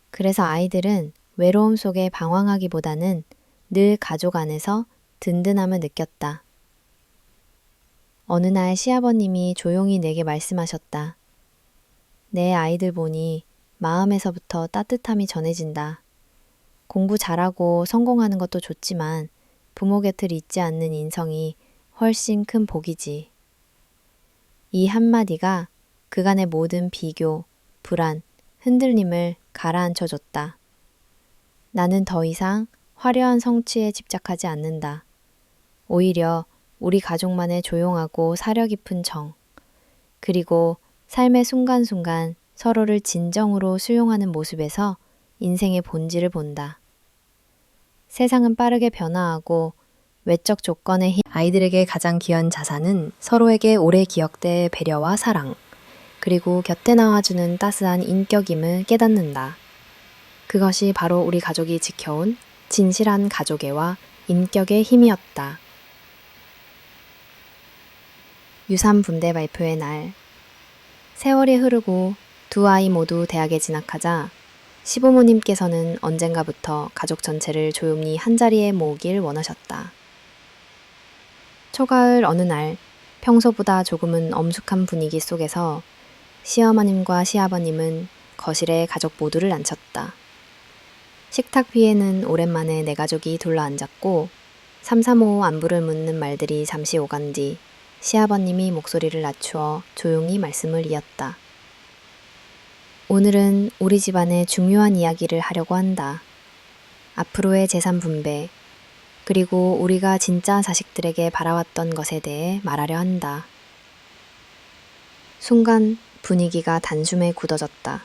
그래서 아이들은 외로움 속에 방황하기보다는 늘 가족 안에서 든든함을 느꼈다. 어느 날 시아버님이 조용히 내게 말씀하셨다. 내 아이들 보니 마음에서부터 따뜻함이 전해진다. 공부 잘하고 성공하는 것도 좋지만 부모 곁을 잊지 않는 인성이 훨씬 큰 복이지. 이 한마디가 그간의 모든 비교, 불안, 흔들림을 가라앉혀줬다. 나는 더 이상 화려한 성취에 집착하지 않는다. 오히려 우리 가족만의 조용하고 사려 깊은 정, 그리고 삶의 순간순간 서로를 진정으로 수용하는 모습에서 인생의 본질을 본다. 세상은 빠르게 변화하고 외적 조건의 힘, 아이들에게 가장 귀한 자산은 서로에게 오래 기억될 배려와 사랑, 그리고 곁에 나와주는 따스한 인격임을 깨닫는다. 그것이 바로 우리 가족이 지켜온 진실한 가족애와 인격의 힘이었다. 유산 분대 발표의 날. 세월이 흐르고 두 아이 모두 대학에 진학하자 시부모님께서는 언젠가부터 가족 전체를 조용히 한자리에 모으길 원하셨다. 초가을 어느 날 평소보다 조금은 엄숙한 분위기 속에서 시어머님과 시아버님은 거실에 가족 모두를 앉혔다. 식탁 위에는 오랜만에 내 가족이 둘러앉았고 335 안부를 묻는 말들이 잠시 오간 뒤 시아버님이 목소리를 낮추어 조용히 말씀을 이었다. 오늘은 우리 집안의 중요한 이야기를 하려고 한다. 앞으로의 재산 분배, 그리고 우리가 진짜 자식들에게 바라왔던 것에 대해 말하려 한다. 순간 분위기가 단숨에 굳어졌다.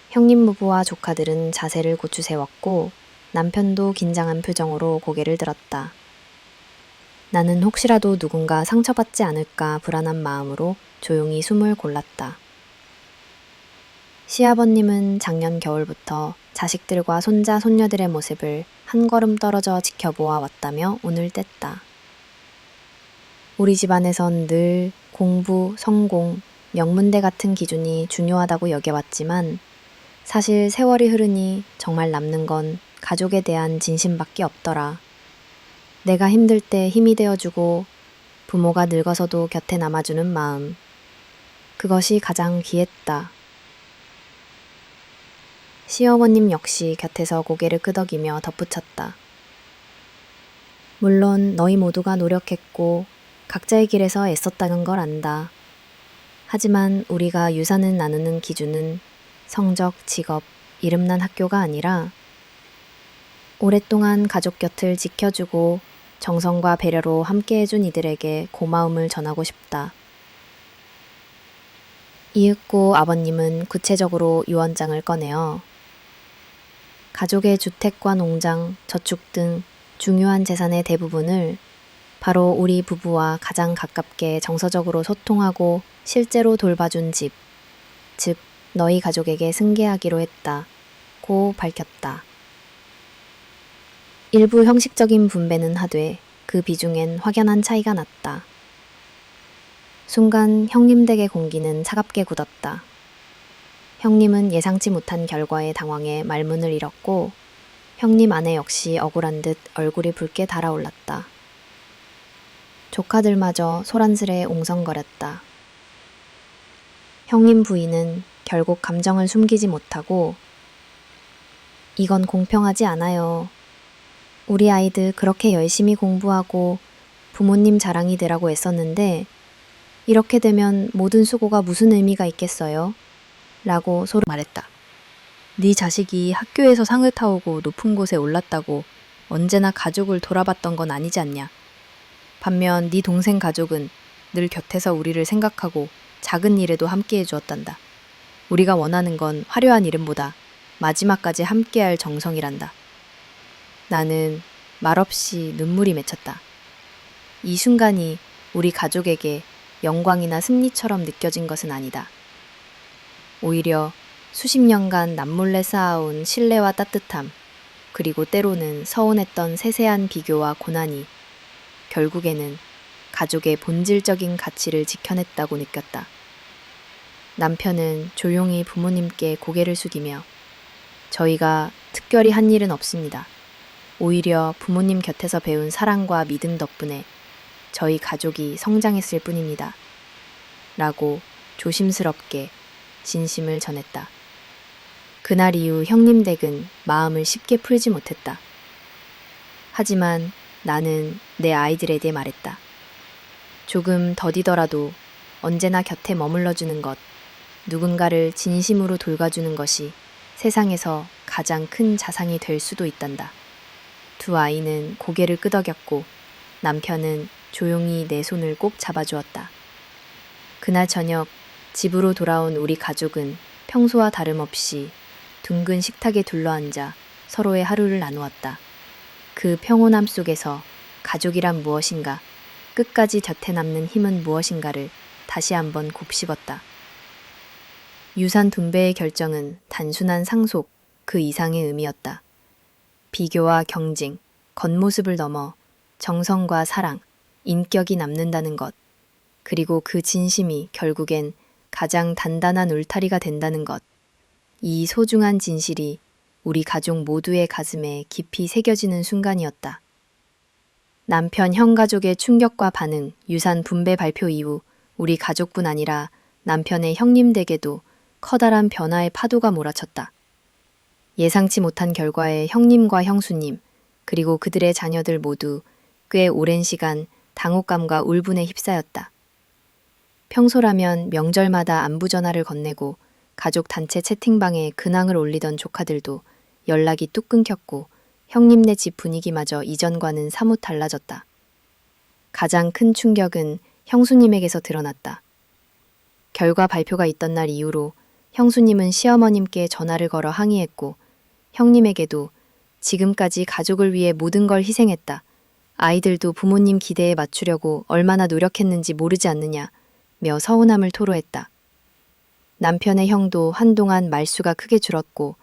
형님 부부와 조카들은 자세를 고추 세웠고 남편도 긴장한 표정으로 고개를 들었다. 나는 혹시라도 누군가 상처받지 않을까 불안한 마음으로 조용히 숨을 골랐다. 시아버님은 작년 겨울부터 자식들과 손자, 손녀들의 모습을 한 걸음 떨어져 지켜보아 왔다며 운을 뗐다. 우리 집안에선 늘 공부, 성공, 명문대 같은 기준이 중요하다고 여겨왔지만 사실 세월이 흐르니 정말 남는 건 가족에 대한 진심밖에 없더라. 내가 힘들 때 힘이 되어주고 부모가 늙어서도 곁에 남아주는 마음. 그것이 가장 귀했다. 시어머님 역시 곁에서 고개를 끄덕이며 덧붙였다. 물론 너희 모두가 노력했고 각자의 길에서 애썼다는 걸 안다. 하지만 우리가 유산을 나누는 기준은 성적, 직업, 이름난 학교가 아니라 오랫동안 가족 곁을 지켜주고 정성과 배려로 함께해준 이들에게 고마움을 전하고 싶다. 이윽고 아버님은 구체적으로 유언장을 꺼내어 가족의 주택과 농장, 저축 등 중요한 재산의 대부분을 바로 우리 부부와 가장 가깝게 정서적으로 소통하고 실제로 돌봐준 집, 즉 너희 가족에게 승계하기로 했다고 밝혔다. 일부 형식적인 분배는 하되 그 비중엔 확연한 차이가 났다. 순간 형님 댁의 공기는 차갑게 굳었다. 형님은 예상치 못한 결과에 당황해 말문을 잃었고 형님 아내 역시 억울한 듯 얼굴이 붉게 달아올랐다. 조카들마저 소란스레 옹성거렸다. 형님 부인은 결국 감정을 숨기지 못하고 이건 공평하지 않아요. 우리 아이들 그렇게 열심히 공부하고 부모님 자랑이 되라고 애썼는데 이렇게 되면 모든 수고가 무슨 의미가 있겠어요? 라고 서로 말했다. 네 자식이 학교에서 상을 타오고 높은 곳에 올랐다고 언제나 가족을 돌아봤던 건 아니지 않냐. 반면 네 동생 가족은 늘 곁에서 우리를 생각하고 작은 일에도 함께해 주었단다. 우리가 원하는 건 화려한 이름보다 마지막까지 함께할 정성이란다. 나는 말없이 눈물이 맺혔다. 이 순간이 우리 가족에게 영광이나 승리처럼 느껴진 것은 아니다. 오히려 수십 년간 남몰래 쌓아온 신뢰와 따뜻함, 그리고 때로는 서운했던 세세한 비교와 고난이 결국에는 가족의 본질적인 가치를 지켜냈다고 느꼈다. 남편은 조용히 부모님께 고개를 숙이며 저희가 특별히 한 일은 없습니다. 오히려 부모님 곁에서 배운 사랑과 믿음 덕분에 저희 가족이 성장했을 뿐입니다. 라고 조심스럽게 진심을 전했다. 그날 이후 형님 댁은 마음을 쉽게 풀지 못했다. 하지만 나는 내 아이들에게 말했다. 조금 더디더라도 언제나 곁에 머물러주는 것, 누군가를 진심으로 돌봐주는 것이 세상에서 가장 큰 자산이 될 수도 있단다. 두 아이는 고개를 끄덕였고 남편은 조용히 내 손을 꼭 잡아주었다. 그날 저녁 집으로 돌아온 우리 가족은 평소와 다름없이 둥근 식탁에 둘러앉아 서로의 하루를 나누었다. 그 평온함 속에서 가족이란 무엇인가, 끝까지 곁에 남는 힘은 무엇인가를 다시 한번 곱씹었다. 유산 분배의 결정은 단순한 상속, 그 이상의 의미였다. 비교와 경쟁, 겉모습을 넘어 정성과 사랑, 인격이 남는다는 것, 그리고 그 진심이 결국엔 가장 단단한 울타리가 된다는 것. 이 소중한 진실이 우리 가족 모두의 가슴에 깊이 새겨지는 순간이었다. 남편, 형 가족의 충격과 반응, 유산 분배 발표 이후 우리 가족뿐 아니라 남편의 형님 댁에도 커다란 변화의 파도가 몰아쳤다. 예상치 못한 결과에 형님과 형수님, 그리고 그들의 자녀들 모두 꽤 오랜 시간 당혹감과 울분에 휩싸였다. 평소라면 명절마다 안부 전화를 건네고 가족 단체 채팅방에 근황을 올리던 조카들도 연락이 뚝 끊겼고 형님네 집 분위기마저 이전과는 사뭇 달라졌다. 가장 큰 충격은 형수님에게서 드러났다. 결과 발표가 있던 날 이후로 형수님은 시어머님께 전화를 걸어 항의했고 형님에게도 지금까지 가족을 위해 모든 걸 희생했다. 아이들도 부모님 기대에 맞추려고 얼마나 노력했는지 모르지 않느냐며 서운함을 토로했다. 남편의 형도 한동안 말수가 크게 줄었고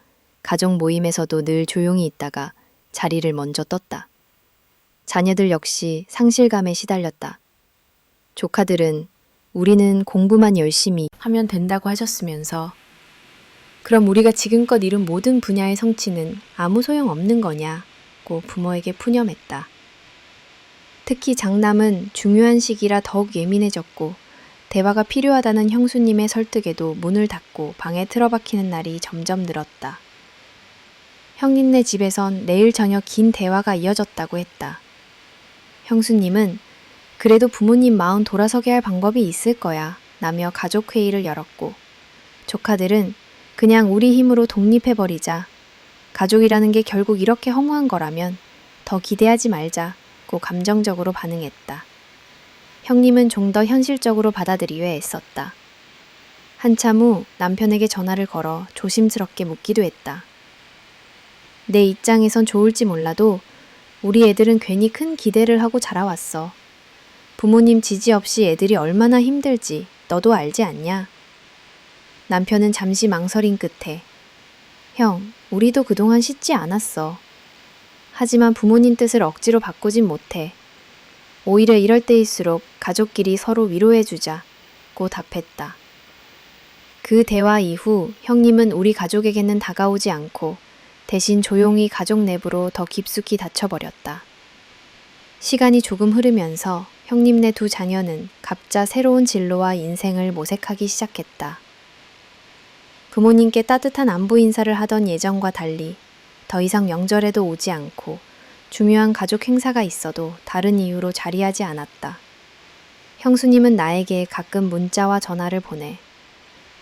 가족 모임에서도 늘 조용히 있다가 자리를 먼저 떴다. 자녀들 역시 상실감에 시달렸다. 조카들은 우리는 공부만 열심히 하면 된다고 하셨으면서 그럼 우리가 지금껏 이룬 모든 분야의 성취는 아무 소용 없는 거냐고 부모에게 푸념했다. 특히 장남은 중요한 시기라 더욱 예민해졌고 대화가 필요하다는 형수님의 설득에도 문을 닫고 방에 틀어박히는 날이 점점 늘었다. 형님네 집에선 내일 저녁 긴 대화가 이어졌다고 했다. 형수님은 그래도 부모님 마음 돌아서게 할 방법이 있을 거야 라며 가족회의를 열었고 조카들은 그냥 우리 힘으로 독립해버리자. 가족이라는 게 결국 이렇게 허무한 거라면 더 기대하지 말자고 감정적으로 반응했다. 형님은 좀 더 현실적으로 받아들이려 애썼다. 한참 후 남편에게 전화를 걸어 조심스럽게 묻기도 했다. 내 입장에선 좋을지 몰라도 우리 애들은 괜히 큰 기대를 하고 자라왔어. 부모님 지지 없이 애들이 얼마나 힘들지 너도 알지 않냐? 남편은 잠시 망설인 끝에 형, 우리도 그동안 쉽지 않았어. 하지만 부모님 뜻을 억지로 바꾸진 못해. 오히려 이럴 때일수록 가족끼리 서로 위로해주자고 답했다. 그 대화 이후 형님은 우리 가족에게는 다가오지 않고 대신 조용히 가족 내부로 더 깊숙이 닫혀버렸다. 시간이 조금 흐르면서 형님네 두 자녀는 각자 새로운 진로와 인생을 모색하기 시작했다. 부모님께 따뜻한 안부 인사를 하던 예전과 달리 더 이상 명절에도 오지 않고 중요한 가족 행사가 있어도 다른 이유로 자리하지 않았다. 형수님은 나에게 가끔 문자와 전화를 보내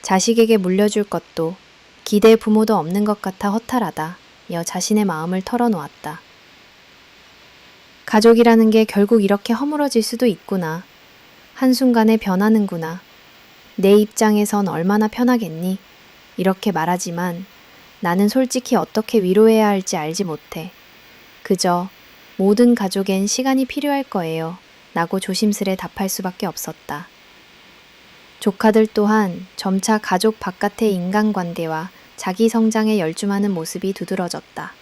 자식에게 물려줄 것도 기대 부모도 없는 것 같아 허탈하다 여 자신의 마음을 털어놓았다. 가족이라는 게 결국 이렇게 허물어질 수도 있구나. 한순간에 변하는구나. 내 입장에선 얼마나 편하겠니? 이렇게 말하지만 나는 솔직히 어떻게 위로해야 할지 알지 못해. 그저 모든 가족엔 시간이 필요할 거예요. 라고 조심스레 답할 수밖에 없었다. 조카들 또한 점차 가족 바깥의 인간관계와 자기 성장에 열중하는 모습이 두드러졌다.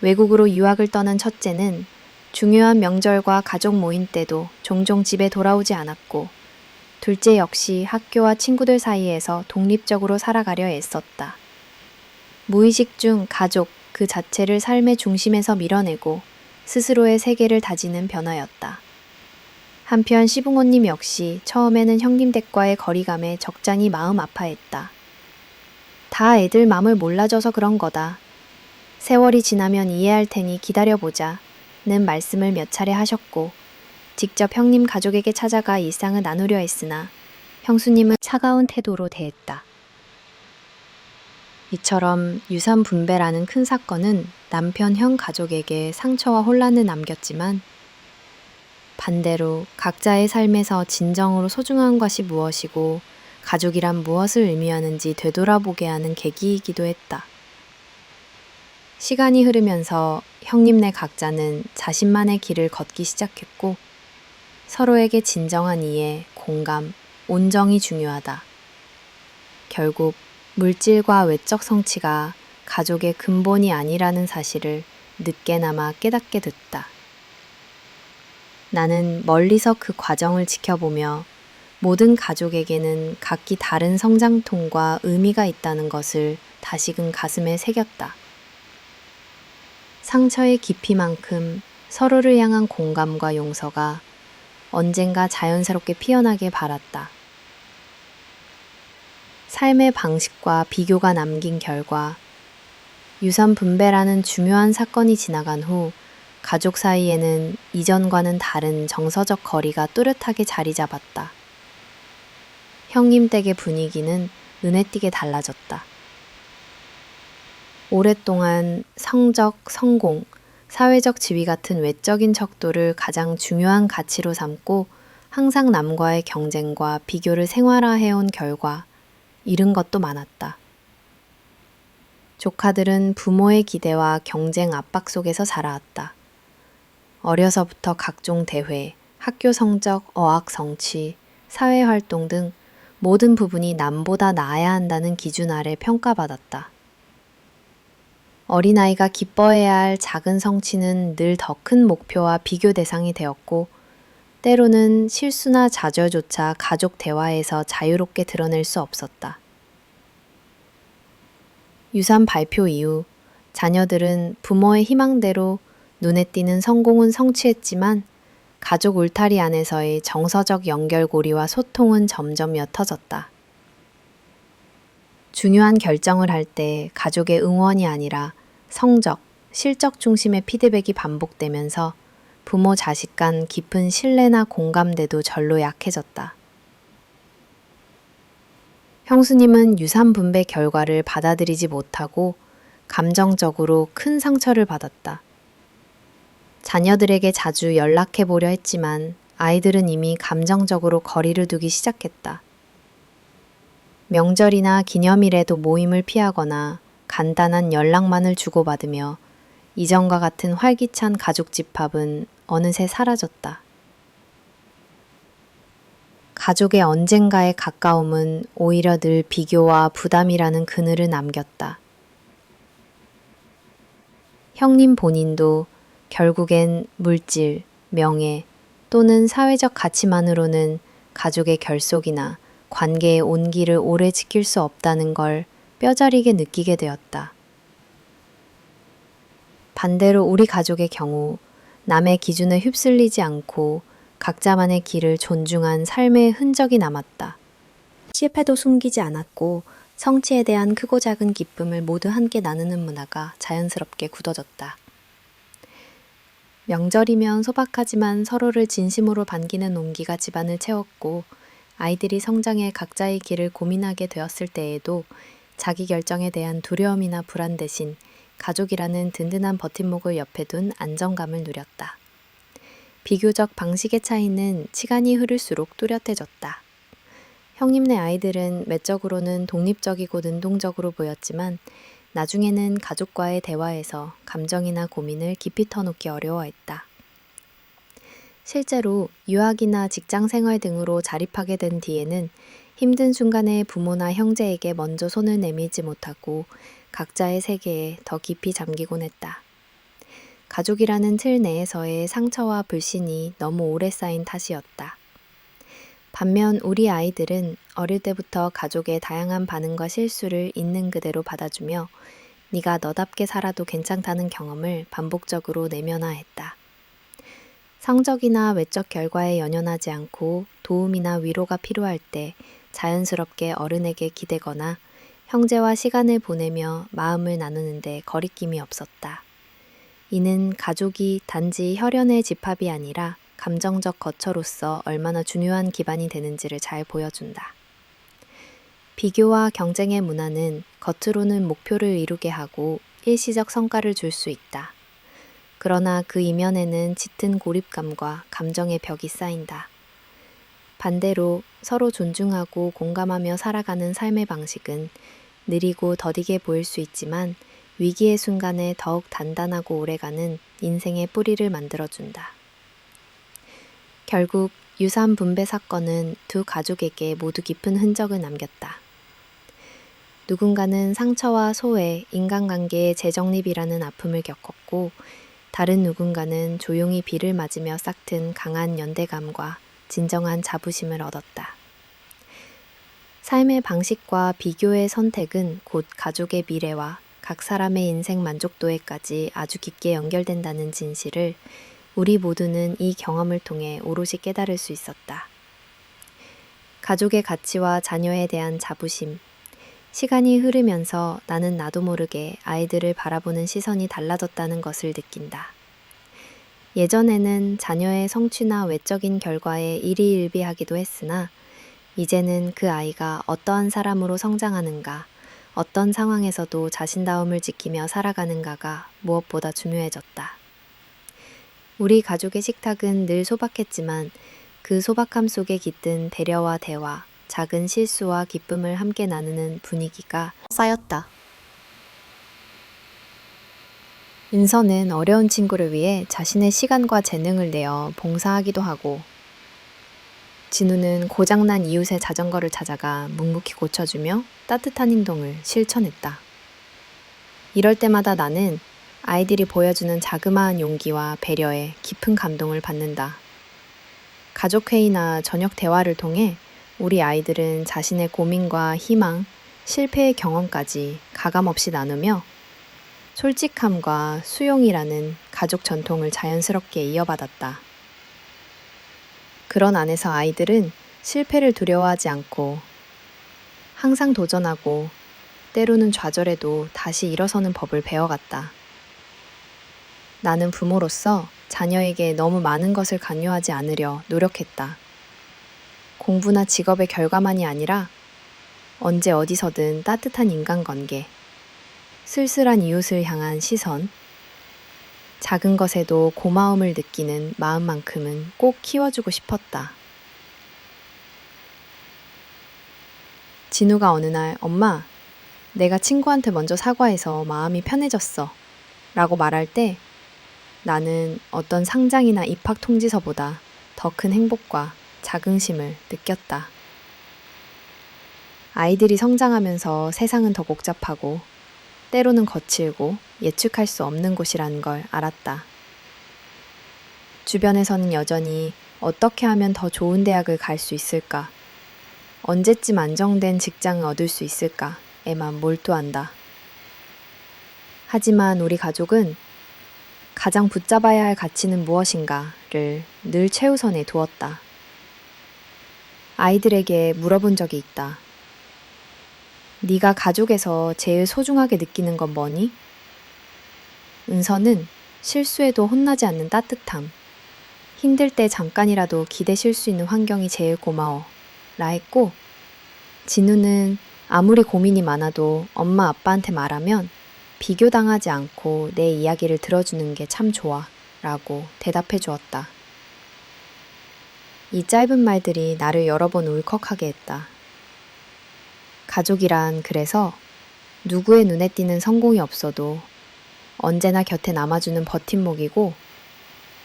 외국으로 유학을 떠난 첫째는 중요한 명절과 가족 모임 때도 종종 집에 돌아오지 않았고, 둘째 역시 학교와 친구들 사이에서 독립적으로 살아가려 애썼다. 무의식 중 가족 그 자체를 삶의 중심에서 밀어내고 스스로의 세계를 다지는 변화였다. 한편 시부모님 역시 처음에는 형님 댁과의 거리감에 적잖이 마음 아파했다. 다 애들 맘을 몰라줘서 그런 거다. 세월이 지나면 이해할 테니 기다려보자 는 말씀을 몇 차례 하셨고, 직접 형님 가족에게 찾아가 일상을 나누려 했으나 형수님은 차가운 태도로 대했다. 이처럼 유산 분배라는 큰 사건은 남편 형 가족에게 상처와 혼란을 남겼지만, 반대로 각자의 삶에서 진정으로 소중한 것이 무엇이고 가족이란 무엇을 의미하는지 되돌아보게 하는 계기이기도 했다. 시간이 흐르면서 형님네 각자는 자신만의 길을 걷기 시작했고, 서로에게 진정한 이해, 공감, 온정이 중요하다. 결국 물질과 외적 성취가 가족의 근본이 아니라는 사실을 늦게나마 깨닫게 됐다. 나는 멀리서 그 과정을 지켜보며 모든 가족에게는 각기 다른 성장통과 의미가 있다는 것을 다시금 가슴에 새겼다. 상처의 깊이만큼 서로를 향한 공감과 용서가 언젠가 자연스럽게 피어나길 바랐다. 삶의 방식과 비교가 남긴 결과 유산 분배라는 중요한 사건이 지나간 후 가족 사이에는 이전과는 다른 정서적 거리가 뚜렷하게 자리 잡았다. 형님 댁의 분위기는 눈에 띄게 달라졌다. 오랫동안 성적, 성공, 사회적 지위 같은 외적인 척도를 가장 중요한 가치로 삼고 항상 남과의 경쟁과 비교를 생활화해온 결과 잃은 것도 많았다. 조카들은 부모의 기대와 경쟁 압박 속에서 자라왔다. 어려서부터 각종 대회, 학교 성적, 어학 성취, 사회활동 등 모든 부분이 남보다 나아야 한다는 기준 아래 평가받았다. 어린아이가 기뻐해야 할 작은 성취는 늘 더 큰 목표와 비교 대상이 되었고, 때로는 실수나 좌절조차 가족 대화에서 자유롭게 드러낼 수 없었다. 유산 발표 이후 자녀들은 부모의 희망대로 눈에 띄는 성공은 성취했지만 가족 울타리 안에서의 정서적 연결고리와 소통은 점점 옅어졌다. 중요한 결정을 할 때 가족의 응원이 아니라 성적, 실적 중심의 피드백이 반복되면서 부모 자식 간 깊은 신뢰나 공감대도 절로 약해졌다. 형수님은 유산 분배 결과를 받아들이지 못하고 감정적으로 큰 상처를 받았다. 자녀들에게 자주 연락해 보려 했지만 아이들은 이미 감정적으로 거리를 두기 시작했다. 명절이나 기념일에도 모임을 피하거나 간단한 연락만을 주고받으며 이전과 같은 활기찬 가족 집합은 어느새 사라졌다. 가족의 언젠가의 가까움은 오히려 늘 비교와 부담이라는 그늘을 남겼다. 형님 본인도 결국엔 물질, 명예 또는 사회적 가치만으로는 가족의 결속이나 관계의 온기를 오래 지킬 수 없다는 걸 뼈저리게 느끼게 되었다. 반대로 우리 가족의 경우 남의 기준에 휩쓸리지 않고 각자만의 길을 존중한 삶의 흔적이 남았다. 실패도 숨기지 않았고 성취에 대한 크고 작은 기쁨을 모두 함께 나누는 문화가 자연스럽게 굳어졌다. 명절이면 소박하지만 서로를 진심으로 반기는 온기가 집안을 채웠고, 아이들이 성장해 각자의 길을 고민하게 되었을 때에도 자기 결정에 대한 두려움이나 불안 대신 가족이라는 든든한 버팀목을 옆에 둔 안정감을 누렸다. 비교적 방식의 차이는 시간이 흐를수록 뚜렷해졌다. 형님네 아이들은 외적으로는 독립적이고 능동적으로 보였지만 나중에는 가족과의 대화에서 감정이나 고민을 깊이 터놓기 어려워했다. 실제로 유학이나 직장 생활 등으로 자립하게 된 뒤에는 힘든 순간에 부모나 형제에게 먼저 손을 내밀지 못하고 각자의 세계에 더 깊이 잠기곤 했다. 가족이라는 틀 내에서의 상처와 불신이 너무 오래 쌓인 탓이었다. 반면 우리 아이들은 어릴 때부터 가족의 다양한 반응과 실수를 있는 그대로 받아주며 네가 너답게 살아도 괜찮다는 경험을 반복적으로 내면화했다. 성적이나 외적 결과에 연연하지 않고 도움이나 위로가 필요할 때 자연스럽게 어른에게 기대거나 형제와 시간을 보내며 마음을 나누는데 거리낌이 없었다. 이는 가족이 단지 혈연의 집합이 아니라 감정적 거처로서 얼마나 중요한 기반이 되는지를 잘 보여준다. 비교와 경쟁의 문화는 겉으로는 목표를 이루게 하고 일시적 성과를 줄 수 있다. 그러나 그 이면에는 짙은 고립감과 감정의 벽이 쌓인다. 반대로 서로 존중하고 공감하며 살아가는 삶의 방식은 느리고 더디게 보일 수 있지만 위기의 순간에 더욱 단단하고 오래가는 인생의 뿌리를 만들어준다. 결국 유산 분배 사건은 두 가족에게 모두 깊은 흔적을 남겼다. 누군가는 상처와 소외, 인간관계의 재정립이라는 아픔을 겪었고, 다른 누군가는 조용히 비를 맞으며 싹튼 강한 연대감과 진정한 자부심을 얻었다. 삶의 방식과 비교의 선택은 곧 가족의 미래와 각 사람의 인생 만족도에까지 아주 깊게 연결된다는 진실을 우리 모두는 이 경험을 통해 오롯이 깨달을 수 있었다. 가족의 가치와 자녀에 대한 자부심, 시간이 흐르면서 나는 나도 모르게 아이들을 바라보는 시선이 달라졌다는 것을 느낀다. 예전에는 자녀의 성취나 외적인 결과에 일희일비하기도 했으나 이제는 그 아이가 어떠한 사람으로 성장하는가, 어떤 상황에서도 자신다움을 지키며 살아가는가가 무엇보다 중요해졌다. 우리 가족의 식탁은 늘 소박했지만 그 소박함 속에 깃든 배려와 대화, 작은 실수와 기쁨을 함께 나누는 분위기가 쌓였다. 인선은 어려운 친구를 위해 자신의 시간과 재능을 내어 봉사하기도 하고, 진우는 고장난 이웃의 자전거를 찾아가 묵묵히 고쳐주며 따뜻한 행동을 실천했다. 이럴 때마다 나는 아이들이 보여주는 자그마한 용기와 배려에 깊은 감동을 받는다. 가족회의나 저녁 대화를 통해 우리 아이들은 자신의 고민과 희망, 실패의 경험까지 가감없이 나누며 솔직함과 수용이라는 가족 전통을 자연스럽게 이어받았다. 그런 안에서 아이들은 실패를 두려워하지 않고 항상 도전하고 때로는 좌절해도 다시 일어서는 법을 배워갔다. 나는 부모로서 자녀에게 너무 많은 것을 강요하지 않으려 노력했다. 공부나 직업의 결과만이 아니라 언제 어디서든 따뜻한 인간관계, 쓸쓸한 이웃을 향한 시선, 작은 것에도 고마움을 느끼는 마음만큼은 꼭 키워주고 싶었다. 진우가 어느 날 엄마, 내가 친구한테 먼저 사과해서 마음이 편해졌어 라고 말할 때 나는 어떤 상장이나 입학 통지서보다 더 큰 행복과 자긍심을 느꼈다. 아이들이 성장하면서 세상은 더 복잡하고 때로는 거칠고 예측할 수 없는 곳이라는 걸 알았다. 주변에서는 여전히 어떻게 하면 더 좋은 대학을 갈 수 있을까? 언제쯤 안정된 직장을 얻을 수 있을까?에만 몰두한다. 하지만 우리 가족은 가장 붙잡아야 할 가치는 무엇인가를 늘 최우선에 두었다. 아이들에게 물어본 적이 있다. 네가 가족에서 제일 소중하게 느끼는 건 뭐니? 은서는 실수해도 혼나지 않는 따뜻함. 힘들 때 잠깐이라도 기대 쉴 수 있는 환경이 제일 고마워. 라 했고, 진우는 아무리 고민이 많아도 엄마 아빠한테 말하면 비교당하지 않고 내 이야기를 들어주는 게 참 좋아. 라고 대답해 주었다. 이 짧은 말들이 나를 여러 번 울컥하게 했다. 가족이란 그래서 누구의 눈에 띄는 성공이 없어도 언제나 곁에 남아주는 버팀목이고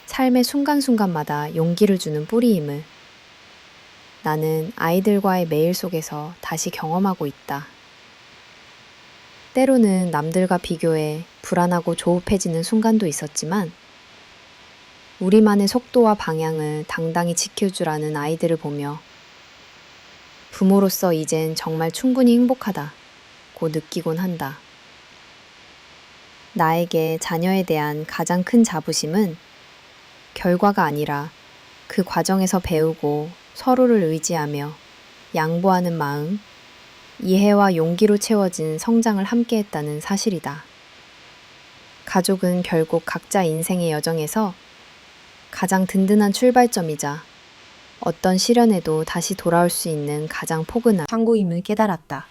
삶의 순간순간마다 용기를 주는 뿌리임을 나는 아이들과의 매일 속에서 다시 경험하고 있다. 때로는 남들과 비교해 불안하고 조급해지는 순간도 있었지만 우리만의 속도와 방향을 당당히 지켜주라는 아이들을 보며 부모로서 이젠 정말 충분히 행복하다고 느끼곤 한다. 나에게 자녀에 대한 가장 큰 자부심은 결과가 아니라 그 과정에서 배우고 서로를 의지하며 양보하는 마음, 이해와 용기로 채워진 성장을 함께했다는 사실이다. 가족은 결국 각자 인생의 여정에서 가장 든든한 출발점이자 어떤 시련에도 다시 돌아올 수 있는 가장 포근한 창구임을 깨달았다.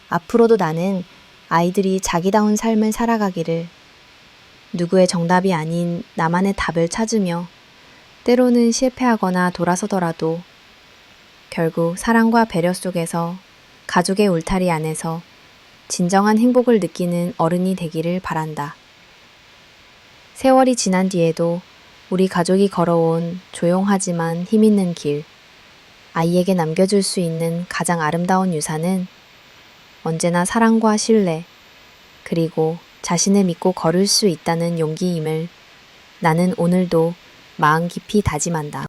앞으로도 나는 아이들이 자기다운 삶을 살아가기를 누구의 정답이 아닌 나만의 답을 찾으며 때로는 실패하거나 돌아서더라도 결국 사랑과 배려 속에서 가족의 울타리 안에서 진정한 행복을 느끼는 어른이 되기를 바란다. 세월이 지난 뒤에도 우리 가족이 걸어온 조용하지만 힘있는 길, 아이에게 남겨줄 수 있는 가장 아름다운 유산은 언제나 사랑과 신뢰, 그리고 자신을 믿고 걸을 수 있다는 용기임을 나는 오늘도 마음 깊이 다짐한다.